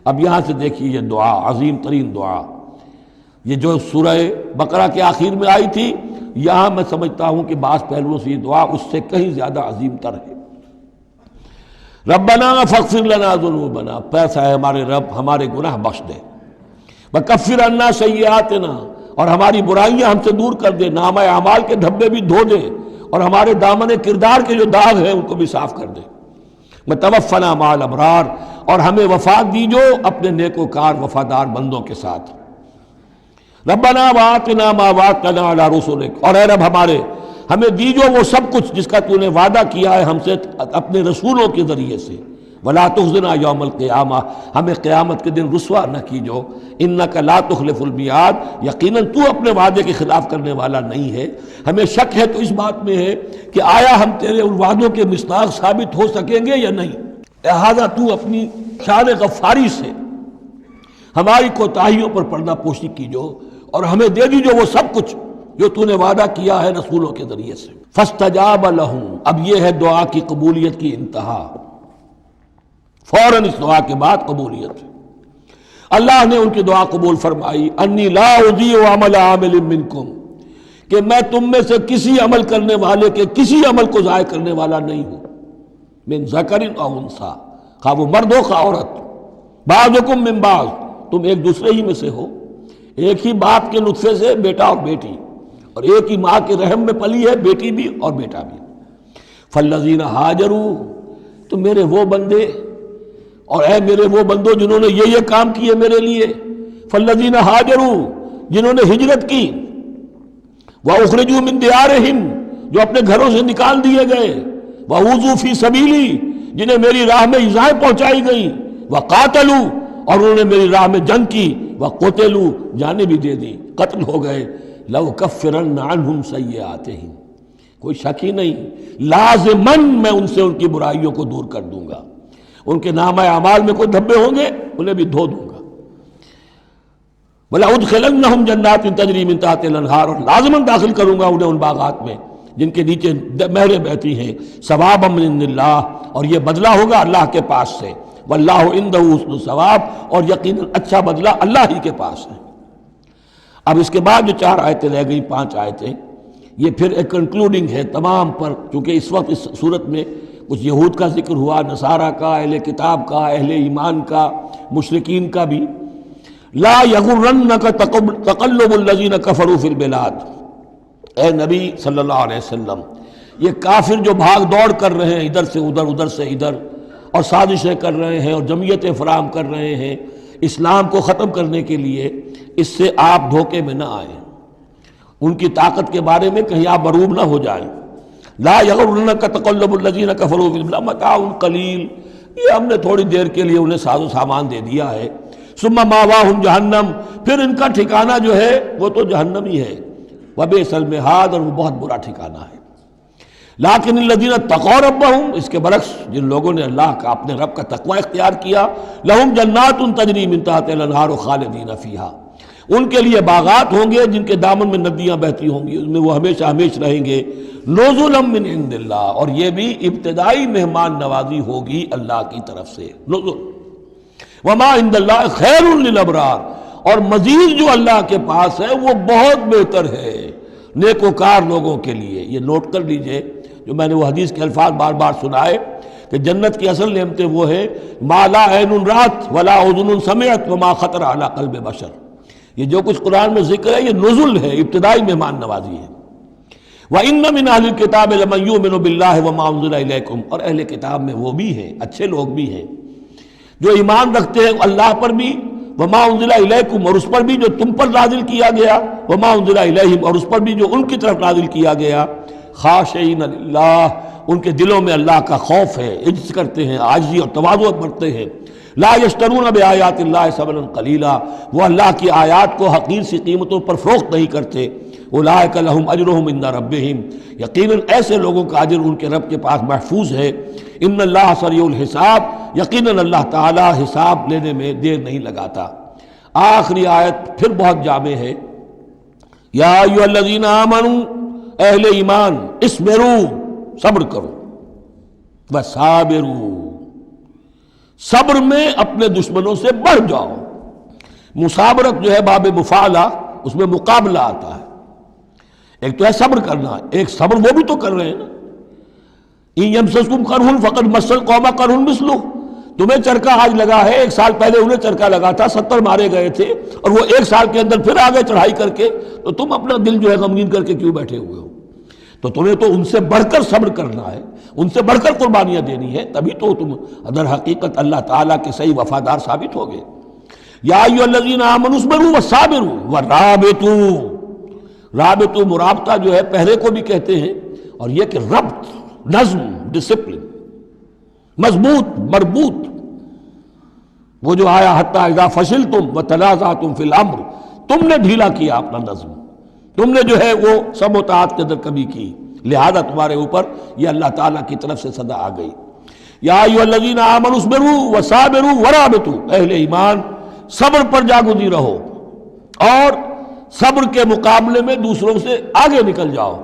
اب یہاں سے دیکھیے یہ دعا، عظیم ترین دعا، یہ جو سورہ بقرہ کے آخر میں آئی تھی، یہاں میں سمجھتا ہوں کہ بعض پہلوؤں سے یہ دعا اس سے کہیں زیادہ عظیم تر ہے. ربنا فاغفر لنا ذنوبنا، پیسا ہے ہمارے رب ہمارے گناہ بخش دے. وکفر عنا سیئاتنا، اور ہماری برائیاں ہم سے دور کر دے، نامہ اعمال کے دھبے بھی دھو دے، اور ہمارے دامن کردار کے جو داغ ہیں ان کو بھی صاف کر دے. وتوفنا مع الابرار، اور ہمیں وفات دیجو اپنے نیکوکار وفادار بندوں کے ساتھ. ربنا وآتنا ما وعدتنا علی رسلک، اور اے رب ہمیں دیجو وہ سب کچھ جس کا تو نے وعدہ کیا ہے ہم سے اپنے رسولوں کے ذریعے سے. ولا تخزنا یوم القیامہ، ہمیں قیامت کے دن رسوا نہ کیجو. انک لا تخلف المیعاد، یقیناً تو اپنے وعدے کے خلاف کرنے والا نہیں ہے. ہمیں شک ہے تو اس بات میں ہے کہ آیا ہم تیرے ان وعدوں کے مصداق ثابت ہو سکیں گے یا نہیں. لہذا تو اپنی شان غفاری سے ہماری کوتاہیوں پر پردہ پوشی کیجو، اور ہمیں دے دیجو وہ سب کچھ جو تو نے وعدہ کیا ہے رسولوں کے ذریعے سے. فاستجاب لہم، اب یہ ہے دعا کی قبولیت کی انتہا، فوراً اس دعا کے بعد قبولیت. اللہ نے ان کی دعا قبول فرمائی. انی لا اضیع عمل عامل منکم، کہ میں تم میں سے کسی عمل کرنے والے کے کسی عمل کو ضائع کرنے والا نہیں ہوں. من ذکر او انثی، خواہ وہ مرد ہو خواہ عورت. بعضکم من بعض، تم ایک دوسرے ہی میں سے ہو، ایک ہی باپ کے نطفے سے بیٹا اور بیٹی، اور ایک ہی ماں کے رحم میں پلی ہے بیٹی بھی اور بیٹا بھی. فالذین ہاجروا، تو میرے وہ بندے اور اے میرے وہ بندوں جنہوں نے یہ کام کیے میرے لیے. فالذین ہاجروا، جنہوں نے ہجرت کی. وَأُخْرِجُوا مِن دِيَارِهِمْ، جو اپنے گھروں سے نکال دیے گئے. وَأُوذُوا فِي سَبِيلِي، جنہیں میری راہ میں ایذائیں پہنچائی گئیں. وَقَاتَلُوا، اور انہوں نے میری راہ میں جنگ کی. وَقُتِلُوا، جانیں بھی دے دی، قتل ہو گئے. لَأُكَفِّرَنَّ عَنْهُمْ سَيِّئَاتِهِمْ، کوئی شک ہی نہیں، لازماً میں ان سے ان کی برائیوں کو دور کر دوں گا. ان کے نامہ اعمال میں کوئی دھبے ہوں گے انہیں بھی دھو دوں گا. وَلَأُدْخِلَنَّهُمْ جَنَّاتٍ تَجْرِي مِن تَحْتِهَا الْأَنْهَارُ، اور لازماً داخل کروں گا انہیں ان باغات میں جن کے نیچے نہریں بہتی ہیں. ثوابا من عند اللہ، اور یہ بدلہ ہوگا اللہ کے پاس سے. واللہ عنده حسن الثواب، اور یقیناً اچھا بدلہ اللہ ہی کے پاس ہے. اب اس کے بعد جو 4 آیتیں رہ گئی، 5 آیتیں، یہ پھر ایک کنکلوڈنگ ہے تمام پر، چونکہ اس وقت اس صورت میں کچھ یہود کا ذکر ہوا، نصارہ کا، اہل کتاب کا، اہل ایمان کا، مشرکین کا بھی. لا یغرنک تقلب الذین کفروا فی البلاد، اے نبی صلی اللہ علیہ وسلم، یہ کافر جو بھاگ دوڑ کر رہے ہیں ادھر سے ادھر، ادھر سے ادھر، اور سازشیں کر رہے ہیں اور جمعیتیں فراہم کر رہے ہیں اسلام کو ختم کرنے کے لیے، اس سے آپ دھوکے میں نہ آئیں، ان کی طاقت کے بارے میں کہیں آپ مغرور نہ ہو جائیں. لا یغرنک تقلب الذین کفروا فی البلاد متاع قلیل، یہ ہم نے تھوڑی دیر کے لیے انہیں ساز و سامان دے دیا ہے. ثم ماواہم جہنم، پھر ان کا ٹھکانہ جو ہے وہ تو جہنم ہی ہے. وبئس المہاد، اور وہ بہت برا ٹھکانہ ہے. لیکن الذین اتقوا ربہم، اس کے برعکس جن لوگوں نے اللہ کا اپنے رب کا تقوی اختیار کیا، لہم جنات تجری من تحتہا الانہار خالدین فیہا، ان کے لیے باغات ہوں گے جن کے دامن میں ندیاں بہتی ہوں گی، اس میں وہ ہمیشہ ہمیشہ رہیں گے. نزلا من عند اللہ، اور یہ بھی ابتدائی مہمان نوازی ہوگی اللہ کی طرف سے. نزل. وما عند اللہ خیر للابرار، اور مزید جو اللہ کے پاس ہے وہ بہت بہتر ہے نیکوکار لوگوں کے لیے. یہ نوٹ کر لیجئے، جو میں نے وہ حدیث کے الفاظ بار بار سنائے کہ جنت کی اصل نعمتیں وہ ہیں ما لا عین رات ولا اذن سمعت وما خطر علی قلب بشر. یہ جو کچھ قرآن میں ذکر ہے یہ نزل ہے، ابتدائی مہمان نوازی ہے. وَإِنَّ مِنْ أَهْلِ الْكِتَابِ لَمَنْ يُؤْمِنُ بِاللَّهِ وَمَا أُنزِلَ إِلَيْكُمْ، اور اہل کتاب میں وہ بھی ہیں، اچھے لوگ بھی ہیں جو ایمان رکھتے ہیں اللہ پر بھی، وما انزل الیکم، اور اس پر بھی جو تم پر نازل کیا گیا، وما انزل الیہم، اور اس پر بھی جو ان کی طرف نازل کیا گیا. خاشعین للہ، ان کے دلوں میں اللہ کا خوف ہے، عجز کرتے ہیں، عاجزی اور تواضع برتتے ہیں. لا یشترون بآیات اللہ ثمنا قلیلا، وہ اللہ کی آیات کو حقیر سی قیمتوں پر فروخت نہیں کرتے. اولئک لہم اجرہم عند ربہم، یقیناً ایسے لوگوں کا اجر ان کے رب کے پاس محفوظ ہے. ان اللہ سریع الحساب، یقیناً اللہ تعالی حساب لینے میں دیر نہیں لگاتا. آخری آیت پھر بہت جامع ہے. یا ایھا الذین آمنوا، اہل ایمان، اصبروا، صبر کرو، وصابروا، صبر میں اپنے دشمنوں سے بڑھ جاؤ. مصابرت جو ہے باب مفعلہ، اس میں مقابلہ آتا ہے. ایک تو ہے صبر کرنا، ایک صبر وہ بھی تو کر رہے ہیں نا. ان یمسسکم قرح فقد مس القوم قرح مثلہ، تمہیں چرکا آج لگا ہے، 1 سال پہلے انہیں چرکا لگا تھا، 70 مارے گئے تھے، اور وہ 1 سال کے اندر پھر آگے چڑھائی کر کے، تو تم اپنا دل جو ہے غمگین کر کے کیوں بیٹھے ہوئے ہو؟ تو تمہیں تو ان سے بڑھ کر صبر کرنا ہے، ان سے بڑھ کر قربانیاں دینی ہے، تبھی تو تم در حقیقت اللہ تعالیٰ کے صحیح وفادار ثابت ہوگے. یا ایھا الذین آمنوا اصبروا وصابروا ورابطوا، رابطوا مرابطہ جو ہے پہرے کو بھی کہتے ہیں، اور یہ کہ ربط، نظم، ڈسپلن، مضبوط، مربوط. وہ جو آیا حتی اذا فشلتم وتنازعتم فی الامر، تم نے ڈھیلا کیا اپنا نظم، تم نے جو ہے وہ سب اطاعت کے اندر کمی کی، لہذا تمہارے اوپر یہ اللہ تعالیٰ کی طرف سے صدا آ گئی. یا ایھا الذین آمنوا اصبروا وصابروا ورابطوا، اہل ایمان صبر پر جاگزی رہو اور صبر کے مقابلے میں دوسروں سے آگے نکل جاؤ،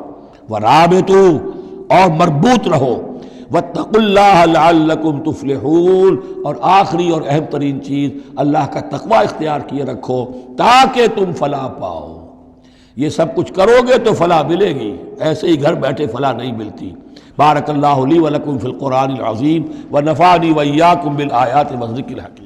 ورابطوا اور مربوط رہو، واتقوا اللہ لعلکم تفلحون اور آخری اور اہم ترین چیز اللہ کا تقوی اختیار کیے رکھو تاکہ تم فلاح پاؤ۔ یہ سب کچھ کرو گے تو فلاح ملے گی، ایسے ہی گھر بیٹھے فلاح نہیں ملتی۔ بارک اللہ لی ولکم فی القرآن العظیم ونفعنی وإیاکم بالآیات والذکر الحکیم۔